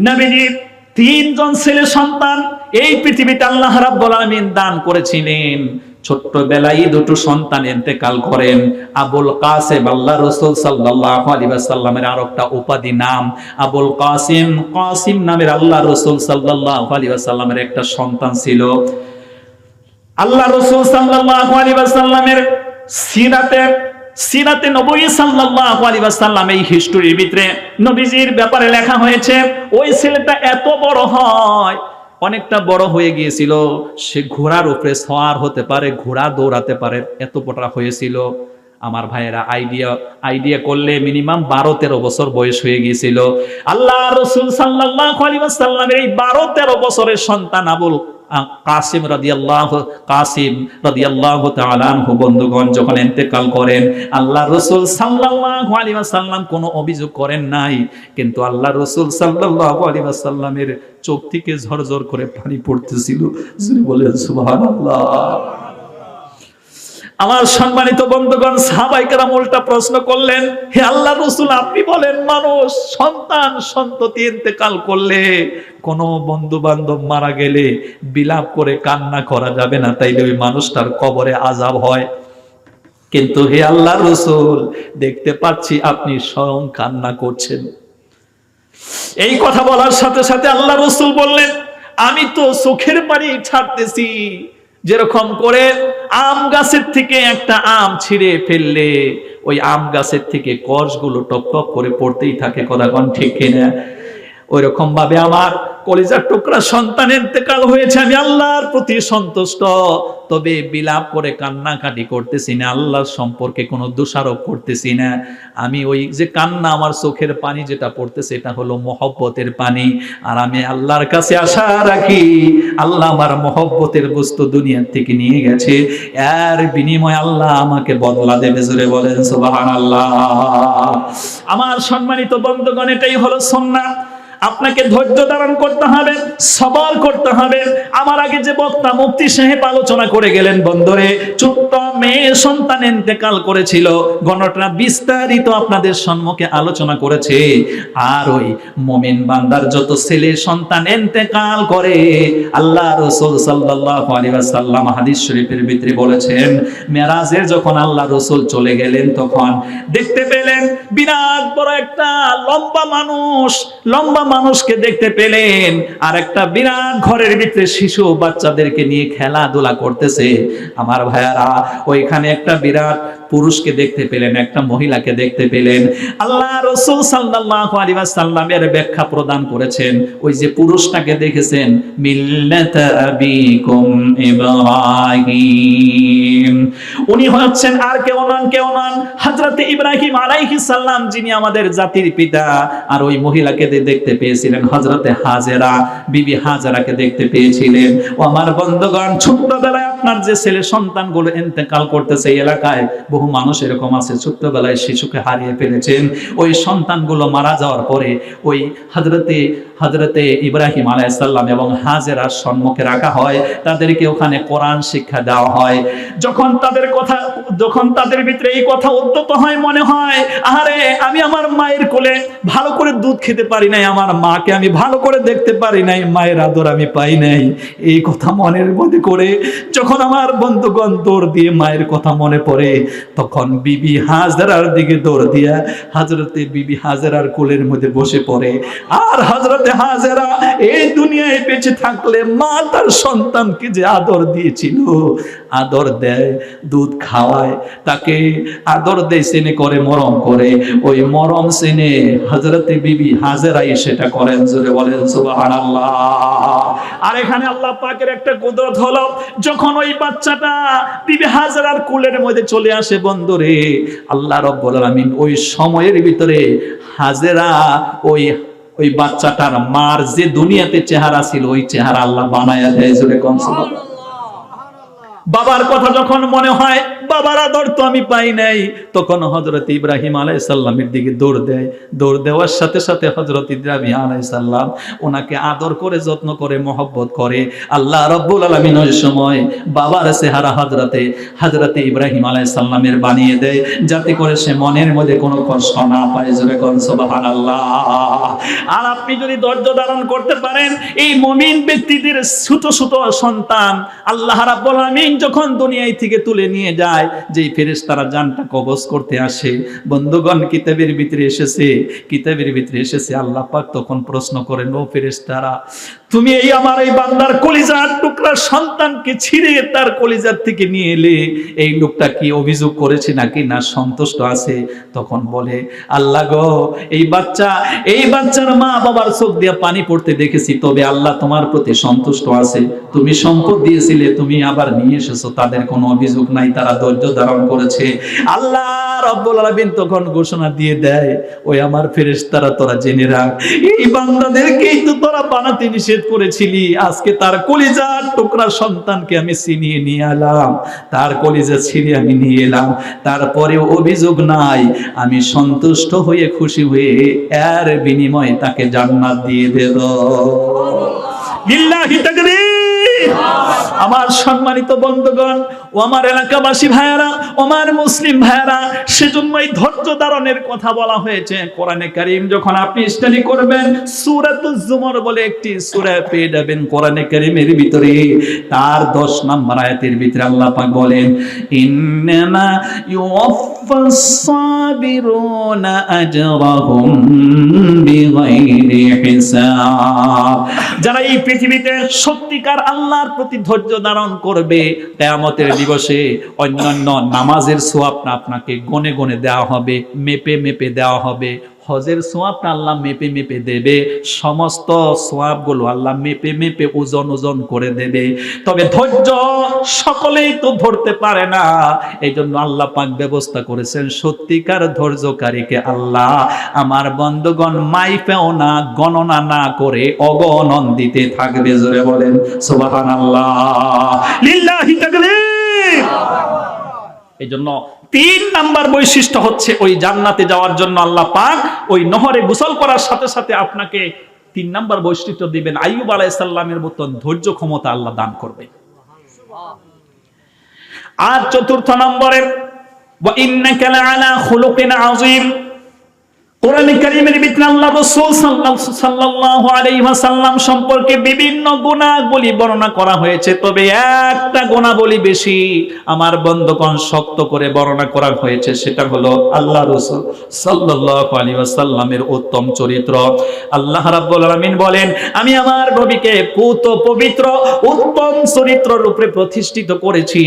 নবীজির ৩ জন ছেলে সন্তান এই পৃথিবীতে আল্লাহ রাব্বুল আলামিন দান করেছিলেন। ছোট্টবেলায় দুটো সন্তান ইন্তেকাল করেন। আবুল কাসেম, আল্লাহ রাসূল সাল্লাল্লাহু আলাইহি ওয়াসাল্লামের আরেকটা উপাধি নাম আবুল কাসিম। কাসিম নামের আল্লাহ রাসূল সাল্লাল্লাহু আলাইহি ওয়াসাল্লামের একটা সন্তান ছিল। আল্লাহ রাসূল সাল্লাল্লাহু আলাইহি ওয়াসাল্লামের সিরাতে নবী সাল্লাল্লাহু আলাইহি ওয়াসাল্লাম এই হিস্টরির ভিতরে নবীজির ব্যাপারে লেখা হয়েছে, ওই ছেলেটা এত বড় হয়, অনেকটা বড় হয়ে গিয়েছিল, সে ঘোড়ার উপরে সওয়ার হতে পারে, ঘোড়া দৌড়াতে পারে, এত বড় হয়েছিল। আমার ভাইয়েরা আইডিয়া করলে মিনিমাম 12-13 বছর বয়স হয়ে গিয়েছিল। আল্লাহ রাসূল সাল্লাল্লাহু আলাইহি ওয়াসাল্লামের এই 12-13 বছরের সন্তান আবুল কাসিম রাদিয়াল্লাহু তাআলা আনহু বন্ধুগণ যখন ইন্তেকাল করেন, আল্লাহ রাসূল সাল্লাল্লাহু আলাইহি ওয়াসাল্লাম কোনো অভিযোগ করেন নাই, কিন্তু আল্লাহ রাসূল সাল্লাল্লাহু আলাইহি ওয়াসাল্লামের চোখ থেকে ঝরঝর করে পানি পড়তেছিল। যিনি বলেন সুবহানাল্লাহ। আমার সম্মানিত বন্ধুগণ, সাহাবায়ে কেরাম উল্টা প্রশ্ন করলেন, হে আল্লাহর রাসূল, আপনি বলেন মানুষ সন্তান সন্ততি ইন্তেকাল করলে, কোন বন্ধু বান্ধব মারা গেলে বিলাপ করে কান্না করা যাবে না, তাইলে ওই মানুষটার কবরে আযাব হয়। কিন্তু হে আল্লাহর রাসূল, দেখতে পাচ্ছি আপনি স্বয়ং কান্না করছেন। এই কথা বলার সাথে সাথে আল্লাহর রাসূল বললেন, আমি তো চোখের পানি ছাড়তেছি, যেরকম করে আম গাছের থেকে একটা আম ছিঁড়ে ফেললে ওই আম গাছের থেকে কষগুলো টপ টপ করে পড়তেই থাকে, কথা কোন ঠিক কিনা? ওইরকম ভাবে আমার কলিজার টুকরা সন্তান ইন্তেকাল হয়েছে, আমি আল্লাহর প্রতি সন্তুষ্ট, তবে বিলাপ করে কান্নাকাটি করতেছি না, আল্লাহর সম্পর্কে কোনো দোষারোপ করতেছি না। আমি ওই যে কান্না, আমার চোখের পানি যেটা পড়তেছে এটা হলো মহব্বতের পানি। আর আমি আল্লাহর কাছে আশা রাখি আল্লাহ আমার মহব্বতের বস্তু দুনিয়ার থেকে নিয়ে গেছে, এর বিনিময়ে আল্লাহ আমাকে বদলা দেবে। জোরে বলেন সুবহানাল্লাহ। আমার সম্মানিত বন্ধুগণ, এটাই হলো সুন্নাহ। আপনাকে ধৈর্য ধারণ করতে হবে, সবর করতে হবে। আমার আগে যে বক্তা মুফতি সাহেব আলোচনা করে গেলেন, বন্ধুরে, ছোট্ট মেয়ে সন্তান ইন্তেকাল করেছিল, ঘটনা বিস্তারিত আপনাদের সম্মুখে আলোচনা করেছে। আর ওই মুমিন বান্দার যত ছেলে সন্তান ইন্তেকাল করে, আল্লাহ রাসূল সাল্লাল্লাহু আলাইহি ওয়াসাল্লাম হাদিস শরীফের ভিতরে বলেছেন, মেরাজে যখন আল্লাহ রাসূল চলে গেলেন, তখন দেখতে পেলেন বিরাট বড় একটা লম্বা মানুষকে দেখতে পেলেন, আর একটা বিরাট ঘরের ভিতরে শিশু বাচ্চাদেরকে নিয়ে খেলাধুলা করতেছে। আমার ভাইয়ারা, ওইখানে একটা বিরাট পুরুষকে দেখতে পেলেন, একটা মহিলাকে দেখতে পেলেন। আল্লাহ রাসূল সাল্লাল্লাহু আলাইহি ওয়াসাল্লামের ব্যাখ্যা প্রদান করেছেন। ওই যে পুরুষটাকে দেখেছেন, মিল্লাত আবিকুম ইব্রাহিম, উনি হচ্ছেন আর কেউ নন হযরত ইব্রাহিম আলাইহিস সালাম, যিনি আমাদের জাতির পিতা। আর ওই মহিলাকে দেখতে পেয়েছিলেন হযরতে হাজেরা, বিবি হাজেরাকে দেখতে পেয়েছিলেন। ও আমার বন্ধুগণ, ছোট্টবেলায় আপনার যে ছেলে সন্তানগুলো ইন্তেকাল করতেছে, এই এলাকায় বহু মানুষ এরকম আছে, ছোট্টবেলায় শিশুকে হারিয়ে ফেলেছেন। ওই সন্তানগুলো মারা যাওয়ার পরে ওই হযরতে ইব্রাহিম আলাইহিস সালাম এবং হাজেরার সম্মুখে রাখা হয়, তাদেরকে ওখানে কোরআন শিক্ষা দেওয়া হয়। যখন তাদের ভিতরে এই কথা উদ্যত হয়, মনে হয়, আরে আমি আমার মায়ের কোলে ভালো করে দুধ খেতে পারি নাই, আমার মাকে আমি ভালো করে দেখতে পারি নাই, মায়ের আদর আমি পাই নাই, এই কথা মনের মধ্যে করে যখন আমার বন্ধুগণ দৌড় দিয়ে মায়ের কথা মনে পড়ে, তখন বিবি হাজেরার দিকে দৌড় দিয়া হযরতে বিবি হাজেরার কোলের মধ্যে বসে পড়ে। আর হযরতে হাজেরা এই দুনিয়ায় বেঁচে থাকলে মা তার সন্তানকে যে আদর দিয়েছিল, আদর দেয়, দুধ খাওয়ায়, তাকে আদর দেয়, স্নেহ করে, মরম করে, ওই মরম স্নেহে হযরতে বিবি হাজেরাই সেটা করেন। জোরে বলেন সুবহানাল্লাহ। আর এখানে আল্লাহ পাকের একটা কুদরত হলো, যখন ওই বাচ্চাটা বিবি হাজেরার কোলের মধ্যে চলে আসে, বন্ধুরে, আল্লাহ রাব্বুল আলামিন ওই সময়ের ভিতরে হাজেরা ওই বাচ্চাটার মার যে দুনিয়াতে চেহারা ছিল, ওই চেহারা আল্লাহ বানায়া দেয়। জোরে কোন সুবহানাল্লাহ। বাবার কথা যখন মনে হয়, বাবার আদর তো আমি পাই নাই, তখন হযরত ইব্রাহিম আলাইহিস সালামের দিকে দৌড় দেয়। দৌড় দেওয়ার সাথে সাথে হযরত ইব্রাহিম আলাইহিস সালাম ওনাকে আদর করে, যত্ন করে, মহব্বত করে। আল্লাহ রাব্বুল আলামিন ওই সময় বাবার চেহারা হযরতে ইব্রাহিম আলাইহিস সালামের বানিয়ে দেয়, যাতে করে সে মনের মধ্যে কোনো কষ্ট না পায়। জোরে কোন সুবহানাল্লাহ। আর আপনি যদি ধৈর্য ধারণ করতে পারেন, এই মুমিন ব্যক্তিদের ছোট ছোট সন্তান আল্লাহ রাব্বুল আলামিন যখন দুনিয়া থেকে তুলে নিয়ে যায়, যেই ফেরেশতারা জানটা কবজ করতে আসে, বন্ধুগণ, কিতাবের ভিতরে এসেছে আল্লাহ পাক তখন প্রশ্ন করেন, ও ফেরেশতারা, তুমি এই আমার এই বান্দার কলিজার টুকরা সন্তানকে ছিঁড়ে তার কলিজার থেকে নিয়ে এলে, এই লোকটা কি অভিযোগ করেছে নাকি না সন্তুষ্ট আছে? তখন বলে, আল্লাহ গো, এই বাচ্চার মা বাবার চোখ দিয়ে পানি পড়তে দেখেছি, তবে আল্লাহ তোমার প্রতি সন্তুষ্ট আছে, তুমি সম্পদ দিয়েছিলে, তুমি আবার নিয়ে এসেছো, তাদের কোনো অভিযোগ নাই, তারা ধৈর্য ধারণ করেছে। আল্লাহ রাব্বুল আলামিন তখন ঘোষণা দিয়ে দেয়, ওই আমার ফেরেশতারা, তোরা জেনে রাখ, এই বান্দাদেরকেই তো তোরা বানাতে নিষেধ করেছিলি, আজকে তার কলিজার টুকরা সন্তানকে আমি ছিনিয়ে নিয়ে এলাম, তার কলিজা ছিঁড়ে আমি নিয়ে এলাম, তারপরেও অভিযোগ নাই, আমি সন্তুষ্ট হয়ে, খুশি হয়ে এর বিনিময়ে তাকে জান্নাত দিয়ে দেব। লিল্লাহি তাকবীর। আমার সম্মানিত বন্ধুগণ, ও আমার এলাকাবাসী ভাইয়েরা, ও আমার মুসলিম ভাইয়েরা, সেজন্যই ধৈর্য ধারণের কথা বলা হয়েছে। কোরআনে কারীম যখন আপনি স্টাডি করবেন, সূরাতুজ জুমার বলে একটি সূরা পেয়ে যাবেন কোরআনে কারীমের ভিতরে, তার 10 নম্বর আয়াতের ভিতরে আল্লাহ পাক বলেন, ইন্নামা ইউওয়াফাস সাবিরুনা আজরাহুম বিগাইরি হিসাব। যারা এই পৃথিবীতে সত্যিকার আল্লাহর প্রতি ধৈর্য ধারণ করবে, কিয়ামতের দিবসে অন্যান্য নামাজের সওয়াব আপনাকে গনে গনে দেওয়া হবে, মেপে মেপে দেওয়া হবে, হজের সোয়াবটা আল্লাহ মেপে মেপে দেবে, সমস্ত সোয়াবগুলো আল্লাহ মেপে মেপে ওজন ওজন করে দেবে। তবে ধৈর্য সকলেই তো ধরতে পারে না, এই জন্য আল্লাহ পাক ব্যবস্থা করেছেন সত্যিকার ধৈর্যকারীকে আল্লাহ আমার বন্ধুগণ মাইপেও না, গণনা না করে অগণন দিতে থাকবে। জোরে বলেন সুবহানাল্লাহ, লিল্লাহি তাকবীর। এই জন্য 3 নাম্বার বৈশিষ্ট্য হচ্ছে ওই জান্নাতে যাওয়ার জন্য আল্লাহ পাক ওই নহরে গোসল করার সাথে সাথে আপনাকে 3 নাম্বার বৈশিষ্ট্য দিবেন, আইয়ুব আলাইহিস সালামের মতন ধৈর্য ক্ষমতা আল্লাহ দান করবে। আর 4র্থ নম্বরে ওয়া ইন্নাকা লাআলা খুলুকিন আযীম। কোরআন কারীমের ভিতরে আল্লাহ রাসূল সাল্লাল্লাহু আলাইহি ওয়াসাল্লাম সম্পর্কে বিভিন্ন গুণাবলী বর্ণনা করা হয়েছে, তবে একটা গুণাবলী বেশি আমার বন্ধুগণ শক্ত করে বর্ণনা করা হয়েছে, সেটা হলো আল্লাহ রাসূল সাল্লাল্লাহু আলাইহি ওয়াসাল্লামের উত্তম চরিত্র। আল্লাহ রাব্বুল আলামিন বলেন, আমি আমার নবীকে পুত পবিত্র উত্তম চরিত্রের উপরে প্রতিষ্ঠিত করেছি।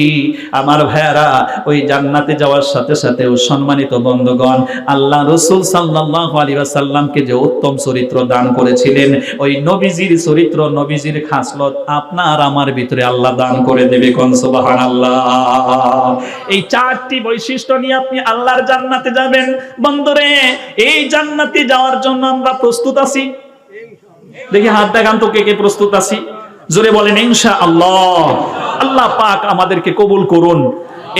আমার ভাইয়ারা, ওই জান্নাতে যাওয়ার সাথে সাথেও সম্মানিত বন্ধুগণ আল্লাহ রাসূল সাল্লাল্লাহু আলাইহি ওয়াসাল্লামকে যে উত্তম চরিত্র দান করেছিলেন, ওই নবীজির চরিত্র, নবীজির খাসলত আপনার আমার ভিতরে আল্লাহ দান করে দেবে। কোন সুবহানাল্লাহ। এই 4টি বৈশিষ্ট্য নিয়ে আপনি আল্লাহর জান্নাতে যাবেন। বন্ধুরে, এই জান্নাতে যাওয়ার জন্য আমরা প্রস্তুত আছি? দেখি হাত দেখান তো কে কে প্রস্তুত আছি। জোরে বলেন ইনশাআল্লাহ। আল্লাহ পাক আমাদেরকে কবুল করুন,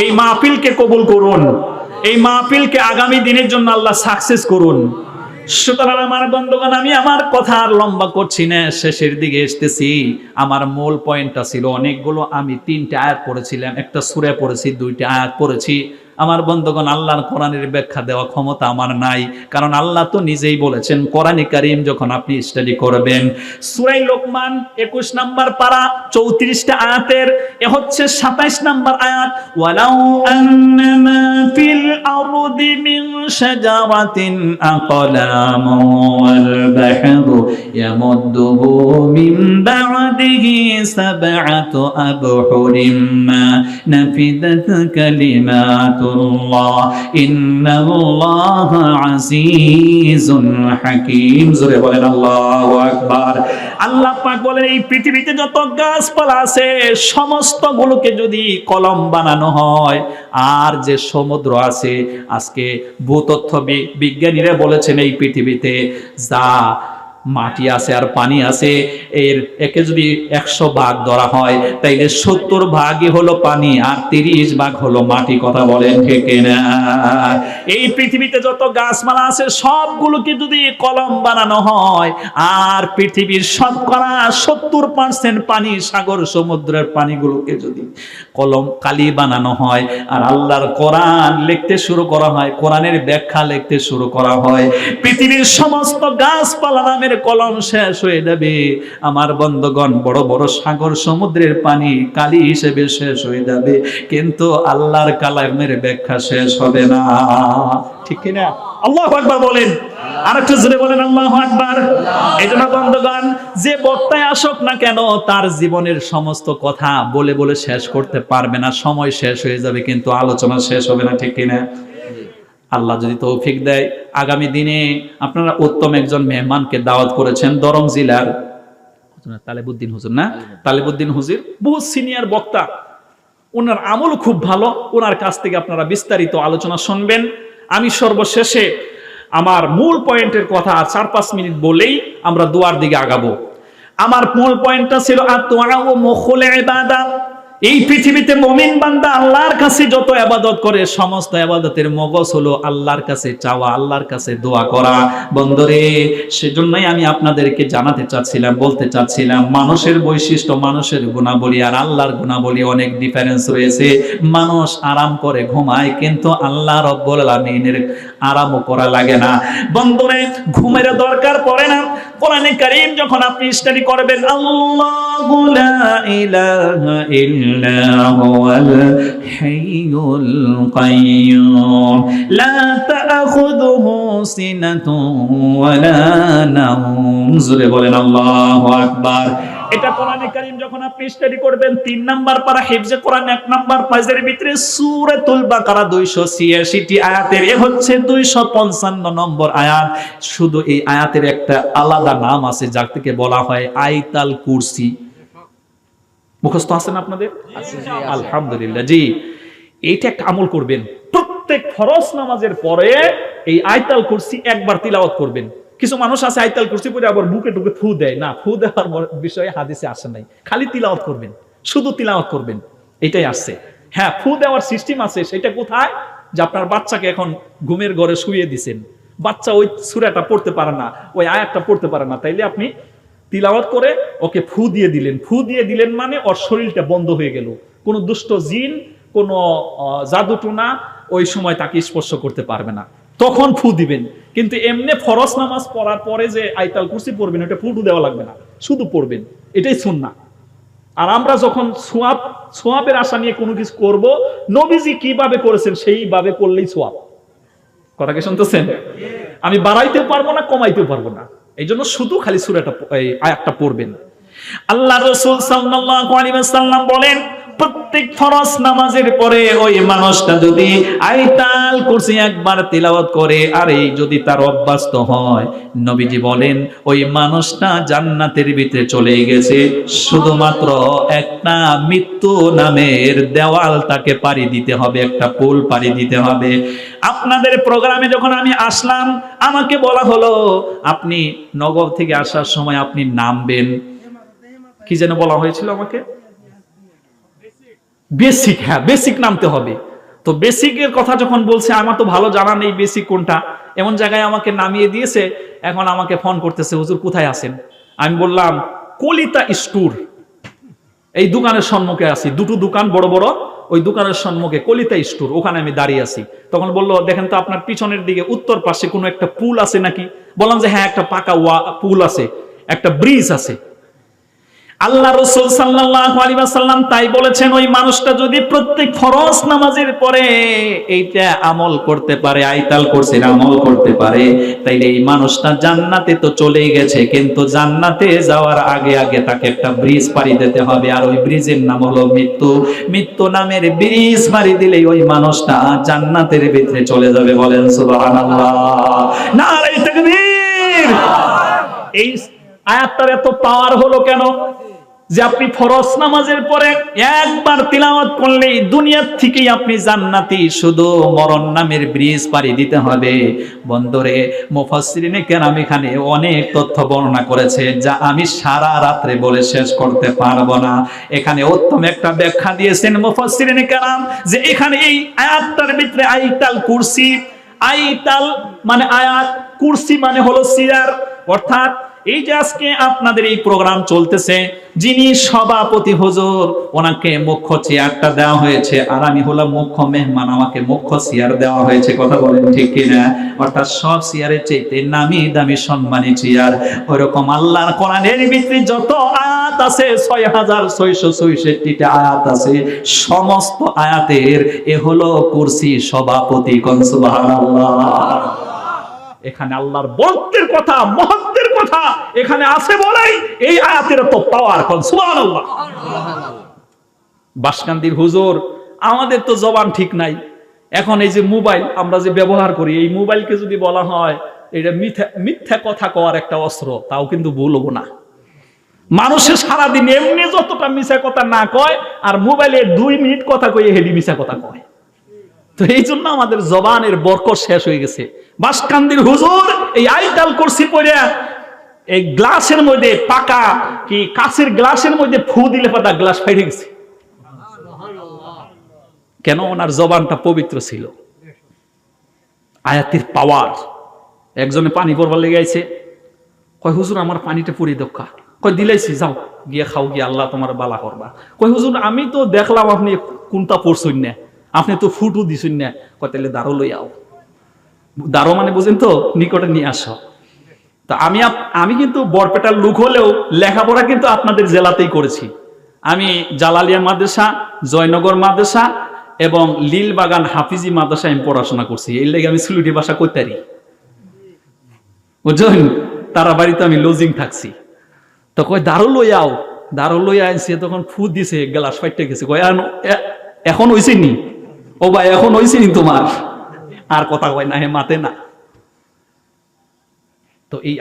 এই মাহফিলকে কবুল করুন, এই মাহফিলকে আগামী দিনের জন্য আল্লাহ সাকসেস করুন। সুতরাং আমার বন্ধুগণ, আমি আমার কথা আর লম্বা করছি না, শেষের দিকে আসতেছি। আমার মূল পয়েন্টটা ছিল অনেকগুলো, আমি 3টে আয়াত পড়েছিলাম, একটা সূরা পড়েছি, 2টে আয়াত পড়েছি। আমার বন্ধুগণ, আল্লাহর কোরআনের ব্যাখ্যা দেওয়া ক্ষমতা আমার নাই, কারণ আল্লাহ তো নিজেই বলেছেন কোরআনে কারীম যখন আপনি স্টাডি করবেন, সূরা লোকমান 21 নম্বর পারা 34টা আয়াতের এ হচ্ছে 27 নম্বর আয়াত, ওয়ালাউ আন্নামা ফিল আরদি মিন শাজারাতিন আকলামু ওয়াল বাহরু ইয়ামুদ্দুহু মিন বা'দিহি সাব'আতু আবহুরিম মা নাফিদাত কালিমাতু ইন্নাল্লাহ আজিজুন হাকীম। জোরে বলেন আল্লাহু আকবার। আল্লাহ পাক বলেন, এই পৃথিবীতে যত গাছপালা আছে সমস্ত গুলোকে যদি কলম বানানো হয়, আর যে সমুদ্র আছে, আজকে ভূতত্ত্ব বিজ্ঞানীরা বলেছেন এই পৃথিবীতে যা মাটি আছে আর পানি আছে, একে যদি 100 ভাগ ধরা হয়, তাইলে 70 ভাগই হলো পানি আর 30 ভাগ হলো মাটি। কথা বলেন ঠিক না? এই পৃথিবীতে যত গাছপালা আছে সবগুলোকে যদি কলম বানানো হয়, আর পৃথিবীর শতকরা 70% পানি, সাগর সমুদ্রের পানিগুলোকে যদি কলম কালি বানানো হয়, আর আল্লাহর কোরআন লিখতে শুরু করা হয়, কোরআনের ব্যাখ্যা লিখতে শুরু করা হয়, পৃথিবীর সমস্ত গাছপালা নামের কলম শেষ হয়ে যাবে। আমার বন্ধুগণ, বড় বড় সাগর সমুদ্রের পানি কালি হিসেবে শেষ হয়ে যাবে, কিন্তু আল্লাহর কালামের ব্যাখ্যা শেষ হবে না। ঠিক কিনা? আল্লাহু আকবার বলেন। আরেকটু জোরে বলেন আল্লাহু আকবার। এজন্য বন্ধুগণ, যে বক্তায় আসুক না কেন, তার জীবনের সমস্ত কথা বলে বলে শেষ করতে পারবে না, সময় শেষ হয়ে যাবে কিন্তু আলোচনা শেষ হবে না। ঠিক কিনা? আল্লাহ যদি তৌফিক দেয়, আগামী দিনে আপনারা উত্তম একজন মেহমানকে দাওয়াত করেছেন, দরং জেলার তালেবুদ্দিন হুজুর, না তালেবুদ্দিন হুজুর, বহু সিনিয়র বক্তা, ওনার আমল খুব ভালো, ওনার কাছ থেকে আপনারা বিস্তারিত আলোচনা শুনবেন। আমি সর্বশেষে আমার মূল পয়েন্টের কথা 4-5 মিনিট বলেই আমরা দোয়ার দিকে আগাবো। আমার মূল পয়েন্টটা ছিল আত-দুআ ওয়া মুখুল ইবাদা। এই পৃথিবীতে মুমিন বান্দা আল্লাহর কাছে যত ইবাদত করে, সমস্ত ইবাদতের মগজ হলো আল্লাহর কাছে চাওয়া, আল্লাহর কাছে দোয়া করা। বন্ধুরে, সেজন্যই আমি আপনাদেরকে জানাতে চাচ্ছিলাম, বলতে চাচ্ছিলাম, মানুষের বৈশিষ্ট্য, মানুষের গুণাবলী আর আল্লাহর গুণাবলী অনেক ডিফারেন্স রয়েছে। মানুষ আরাম করে ঘুমায়, কিন্তু আল্লাহ রব্বুল আলামিনের আরামও করা লাগে না। বন্ধুরে, ঘুমের দরকার পড়ে না। কোরআনে কারীম যখন আপনি স্টাডি করবেন, আল্লাহু লা ইলাহা ইল্লা হুয়াল হাইয়ুল কাইয়্যুম লা তা'খুযুহু সিনাতুন ওয়া লা নাওম। জোরে বলেন আল্লাহু আকবার। এটা কোরআনে কারীম যখন আপনি স্টাডি করবেন 3 নাম্বার পারা হিফজে কোরআন 1 নাম্বার পেজের ভিতরে সূরাতুল বাকারা 286 টি আয়াতের এ হচ্ছে 255 নম্বর আয়াত। শুধু এই আয়াতের একটা আলাদা নাম আছে যার থেকে বলা হয় আয়াতুল কুরসি। মুখস্থ আছেন আপনাদের? আলহামদুলিল্লাহ। জি, এইটা একটা আমল করবেন। প্রত্যেক ফরজ নামাজের পরে এই আয়াতুল কুরসি একবার তিলাওয়াত করবেন। কিছু মানুষ আছে আয়াতুল কুরসি পড়ে আবার বুকে টুকে ফু দেয়, না, ফু দেওয়ার বিষয়ে হাদিসে আসে নাই। খালি তিলাওয়াত করবেন, শুধু তিলাওয়াত করবেন, এটাই আসছে। হ্যাঁ, ফু দেওয়ার সিস্টেম আছে। সেটা কোথায়? যে আপনার বাচ্চাকে এখন ঘুমের ঘরে শুইয়ে দিছেন, বাচ্চা ওই সূরাটা পড়তে পারে না, ওই আয়াতটা পড়তে পারে না, তাইলে আপনি তিলাওয়াত করে ওকে ফু দিয়ে দিলেন। ফু দিয়ে দিলেন মানে ওর শরীরটা বন্ধ হয়ে গেল, কোন দুষ্ট জিন, কোন জাদুটুনা ওই সময় তাকে স্পর্শ করতে পারবে না, তখন ফু দিবেন। কিন্তু এমনি ফরজ নামাজ পড়ার পরে যে আয়াতুল কুরসি পড়বেন, ওটা ফুটু দেওয়া লাগবে না, শুধু পড়বেন, এটাই সুন্নাহ। আর আমরা যখন সোয়াবের আশা নিয়ে কোনো কিছু করব, নবীজি কিভাবে করেছেন সেইভাবে করলেই সোয়াব। কথা কি শুনতেছেন? আমি বাড়াইতেও পারবো না, কমাইতেও পারবো না, এই জন্য শুধু খালি সূরাটা আয়াতটা পড়বেন। আল্লাহ রাসূল সাল্লাল্লাহু আলাইহি ওয়াসাল্লাম বলেন, প্রত্যেক ফরজ নামাজের পরে ওই মানুষটা যদি আয়াতুল কুরসি একবার তিলাওয়াত করে, আর এই যদি তার অভ্যস্ত হয়, নবীজি বলেন ওই মানুষটা জান্নাতের ভিতরে চলে গেছে। শুধুমাত্র একটা মৃত্যু নামের দেওয়াল তাকে পাড়ি দিতে হবে, একটা পুল পাড়ি দিতে হবে। আপনাদের প্রোগ্রামে যখন আমি আসলাম, আমাকে বলা হলো আপনি নগর থেকে আসার সময় আপনি নামবেন, কি যেন বলা হয়েছিল আমাকে, বেসিক। হ্যাঁ, বেসিক নামতে হবে। তো বেসিকের কথা যখন বলছে, আমার তো ভালো জানা নেই বেসিক কোনটা, এমন জায়গায় আমাকে নামিয়ে দিয়েছে। এখন আমাকে ফোন করতেছে, হুজুর কোথায় আছেন? আমি বললাম কলিতা স্টোর, এই দোকানের সম্মুখে আছি, দুটো দোকান বড় বড়, ওই দোকানের সম্মুখে কলিতা স্টোর, ওখানে আমি দাঁড়িয়ে আছি। তখন বললো, দেখেন তো আপনার পিছনের দিকে উত্তর পাশে কোনো একটা পুল আছে নাকি? বললাম যে হ্যাঁ, একটা পাকা পুল আছে, একটা ব্রিজ আছে। আল্লাহ রাসূল সাল্লাল্লাহু আলাইহি ওয়াসাল্লাম তাই বলেছেন, ওই মানুষটা যদি প্রত্যেক ফরজ নামাজের পরে এইটা আমল করতে পারে, আয়াতুল কুরসির আমল করতে পারে, তাইলে এই মানুষটা জান্নাতে তো চলেই গেছে, কিন্তু জান্নাতে যাওয়ার আগে আগে তাকে একটা ব্রিজ পাড়ি দিতে হবে। আর ওই ব্রিজের নাম হলো মৃত্যু। মৃত্যু নামের ব্রিজ পাড়ি দিলেই ওই মানুষটা জান্নাতের ভিতরে চলে যাবে। বলেন সুবহানাল্লাহ, নারে তাকবীর। এই আয়াতটার এত পাওয়ার হলো কেন? যে আপনি ফরজ নামাজের পরে একবার তিলাওয়াত করলেই দুনিয়ার থেকেই আপনি জান্নাতি, শুধু মরণ নামের ব্রিজ পাড়ি দিতে হবে। বন্ধুরে, মুফাসসিরিনে কেরাম এখানে অনেক তথ্য বর্ণনা করেছে, যা আমি সারা রাত্রে বলে শেষ করতে পারবো না। এখানে উত্তম একটা ব্যাখ্যা দিয়েছেন মুফাসসিরিনে কেরাম, যে এখানে এই আয়াতটার ভিতরে আয়াতুল কুরসি, আয়াতুল মানে আয়াত, কুরসি মানে হলো চেয়ার। অর্থাৎ এই যে আজকে আপনাদের এই প্রোগ্রাম চলতেছে, যিনি সভাপতি হুজুর, ওনাকে মুখ্য চেয়ারটা দেওয়া হয়েছে, আর আমি হলাম মুখ্য মেহমান, আমাকে মুখ্য চেয়ার দেওয়া হয়েছে। কথা বলেন ঠিক কিনা? অর্থাৎ সব চেয়ারের চাইতে নামি দামি সম্মানী চেয়ার। ওইরকম আল্লাহর কোরআনের ভিতরে যত আয়াত আছে, 6666টা আয়াত আছে, সমস্ত আয়াতের এ হলো কুরসি সভাপতি। কোন সুবহানাল্লাহ। এখানে আল্লাহর বরকতের কথা, মহত্বের কথা এখানে আছে বলেই এই আয়াতের তো পাওয়ার। কোন সুবহানাল্লাহ। বাসকান্দির হুজুর, আমাদের তো জবান ঠিক নাই। এখন এই যে মোবাইল আমরা যে ব্যবহার করি, এই মোবাইলকে যদি বলা হয় এটা মিথ্যা কথা কওয়ার একটা অস্ত্র, তাও কিন্তু বলবো না। মানুষের সারাদিন এমনি যতটা মিথ্যা কথা না কয়, আর মোবাইলে 2 মিনিট কথা কয়ে হেডি মিথ্যা কথা কয়। তো এই জন্য আমাদের জবানের বরকত শেষ হয়ে গেছে। বাসকান্দির হুজুর এই আয়াতুল কুরসি পড়ে এই গ্লাসের মধ্যে, পাকা কি কাচের গ্লাসের মধ্যে ফু দিলে পাতা গ্লাস ফেটে গেছে। কেন? ওনার জবানটা পবিত্র ছিল। আয়াতের পাওয়ার। একজনে পানি পড়বার লেগে আইছে, কয় হুজুর আমার পানিটা পুড়িয়ে দক্কা। কয় দিলাইছি, যাও গিয়ে খাও, গিয়ে আল্লাহ তোমার বালা করবা। কয় হুজুর আমি তো দেখলাম আপনি কোনটা পড়ছুন না, আপনি তো ফুটু দিছুন না। কয় তাহলে দাঁড়ো লই আও। দাঁড়ো মানে বুঝেন তো, নিকটে নিয়ে আসো। তা আমি কিন্তু বরপেটার লোক হলেও লেখাপড়া কিন্তু আপনাদের জেলাতেই করেছি। আমি জালালিয়া মাদ্রাসা, জয়নগর মাদ্রাসা এবং লীলবাগান হাফিজি মাদ্রাসা আমি পড়াশোনা করছি। এই লেগে আমি সিলেটি ভাষা কইতারি, বুঝলেন? তারা বাড়িতে আমি লজিং থাকছি। তো কয় দাঁড়ো লই আও। দারুল লই আইছে তখন ফু দিছে, গ্লাস ফাইটে গেছে, কয় এখন হইছে নি, ও ভাই এখন হইছে নি তোমার, আর কথা কয় না, হে মাতে না। তো এই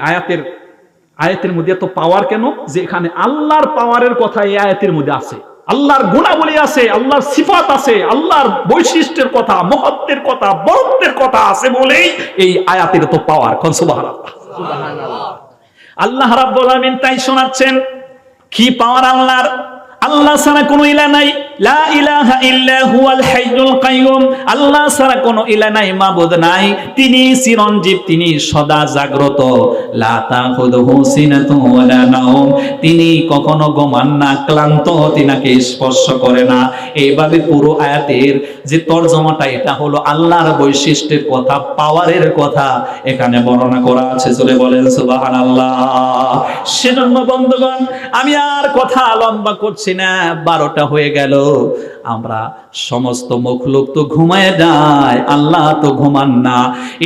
আয়াতের মধ্যে এত পাওয়ার কেন? যে এখানে আল্লাহর পাওয়ারের কথা এই আয়াতের মধ্যে আছে, আল্লাহর গুণাবলী আছে, আল্লাহর সিফাত আছে, আল্লাহর বৈশিষ্ট্যের কথা, মহত্বের কথা, বরত্বের কথা আছে বলেই এই আয়াতের তো পাওয়ার। কোন সুবহানাল্লাহ। আল্লাহ রাব্বুল আমিন তাই শোনাচ্ছেন কি পাওয়ার আল্লাহর। আল্লাহ ছাড়া কোনো ইলাহ নাই, লা ইলাহা ইল্লা হুয়াল হাইয়ুল কাইয়ুম। আল্লাহ ছাড়া কোনো ইলাহ নাই, মাবুদ নাই, তিনি চিরঞ্জীব, তিনি সদা জাগ্রত। লা তাখুযুহু সিনাতুন ওয়ালা নাওম, তিনি কখনো ঘুমান না, ক্লান্ত তিনাকে স্পর্শ করে না। এইভাবে পুরো আয়াতের যে তরজমাটা, এটা হলো আল্লাহর বৈশিষ্ট্যের কথা, পাওয়ারের কথা এখানে বর্ণনা করা আছে। চলে বলেন সুবহানাল্লাহ। সেজন্য বন্ধুগণ, আমি আর কথা লম্বা করছি না, 12টা হয়ে গেল। আমরা সমস্ত মখলুক তো ঘুমায় যায়, আল্লাহ তো ঘুমান না।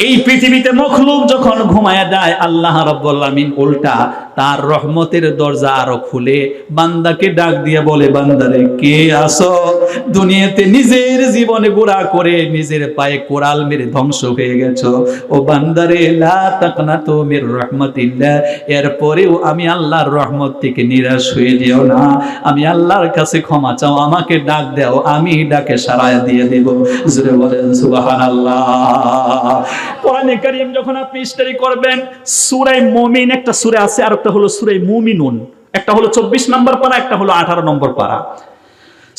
এই পৃথিবীতে মখলুক যখন ঘুমায় যায়, আল্লাহ রাব্বুল আমিন উল্টা তার রহমতের দরজা আরো খুলে বান্দাকে ডাক দিয়ে বলে, বান্দারে কে আসো? দুনিয়াতে নিজের জীবনে গুনাহ করে নিজের পায়ে কোরাল মেরে ধ্বংস হয়ে গেছো, ও বান্দারে লা তাকনাতু মির রাহমাতিল্লাহ, এরপরেও আমি আল্লাহর রহমত থেকে নিরাশ হয়ে যেও না। আমি আল্লাহর কাছে ক্ষমা চাও, আমাকে ডাক দাও, আমি ডাকে সাড়া দিয়ে দেব। জোরে বলেন সুবহানাল্লাহ। কোরআনে কারীম যখন আপনি স্টাডি করবেন, সূরা মুমিন একটা সূরা আছে, আর একটা হলো সূরা মুমিনুন। একটা হলো 24 নম্বর পারা, একটা হলো 18 নম্বর পারা।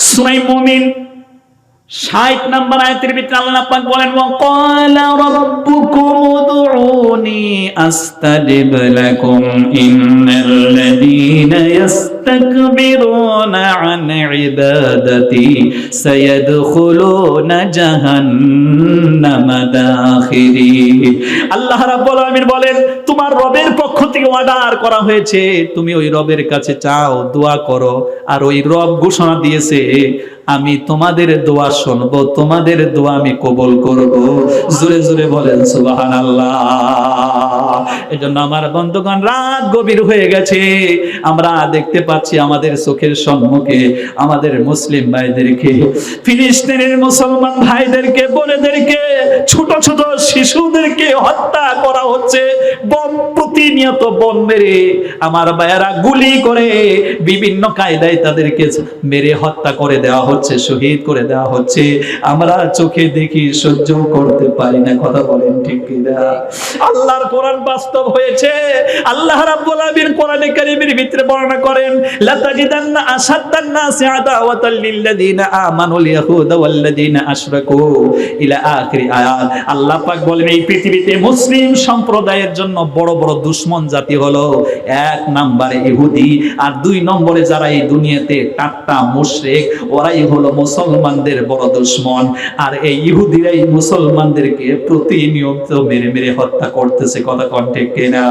সূরা মুমিন 60 নম্বর আয়াতের ভিতরে আল্লাহ পাক বলেন, ওয়া ক্বালা রাব্বুকুম উদউনি আস্তাজিব লাকুম ইন্নাল্লাযীনা ইয়াস্তাকবিরুনা আন ইবাদাতি সায়াদখুলুনা জাহান্নামা দাখিরিন। আল্লাহ রাব্বুল আলামিন বলেন, তোমার রবের পক্ষ থেকে অর্ডার করা হয়েছে, তুমি ওই রবের কাছে চাও, দোয়া করো, আর ওই রব ঘোষণা দিয়েছে, আমি তোমাদের দোয়া শুনবো, তোমাদের দোয়া আমি কবুল করব। জোরে জোরে বলেন সুবহানাল্লাহ। এজন্য আমার বন্ধুগণ, রাত গভীর হয়ে গেছে, আমরা দেখতে পাচ্ছি আমাদের চোখের সম্মুখে আমাদের মুসলিম ভাইদেরকে, ফিলিস্তিনের মুসলমান ভাইদেরকে, বোনেদেরকে, ছোট ছোট শিশুদেরকে হত্যা করা হচ্ছে। বম, প্রতিনিয়ত বম মেরে আমার ভাইয়েরা গুলি করে বিভিন্ন কায়দায় তাদেরকে মেরে হত্যা করে দেওয়া হচ্ছে, শহীদ করে দেওয়া হচ্ছে। আমরা চোখে দেখি, সহ্য করতে পারি না। কথা বলেন ঠিক কিনা? আল্লাহর কোরআন বাস্তব হয়েছে। আল্লাহ রাব্বুল আলামিন কোরআনে কারীমের ভিতরে বর্ণনা করেন, লাতাজিদান্না আশাদ্দান নাসি আদাওয়াতাল লিল্লাযিনা আমানুল ইয়াহুদা ওয়াল্লাযিনা আশরাকু ইলা আখিরি আয়াত। আল্লাহ পাক বলেন, এই পৃথিবীতে মুসলিম সম্প্রদায়ের জন্য বড় বড় দুশমন জাতি হলো 1 নম্বরে ইহুদি, আর 2 নম্বরে যারা এই দুনিয়াতে টাট্টা মুশরিক, ওরাই হলো মুসলমানদের বড় দুশমন। আর এই ইহুদিরাই মুসলমানদেরকে প্রতিনিয়ত মেরে মেরে হত্যা করতেছে। কথা কোন ঠিক কিনা?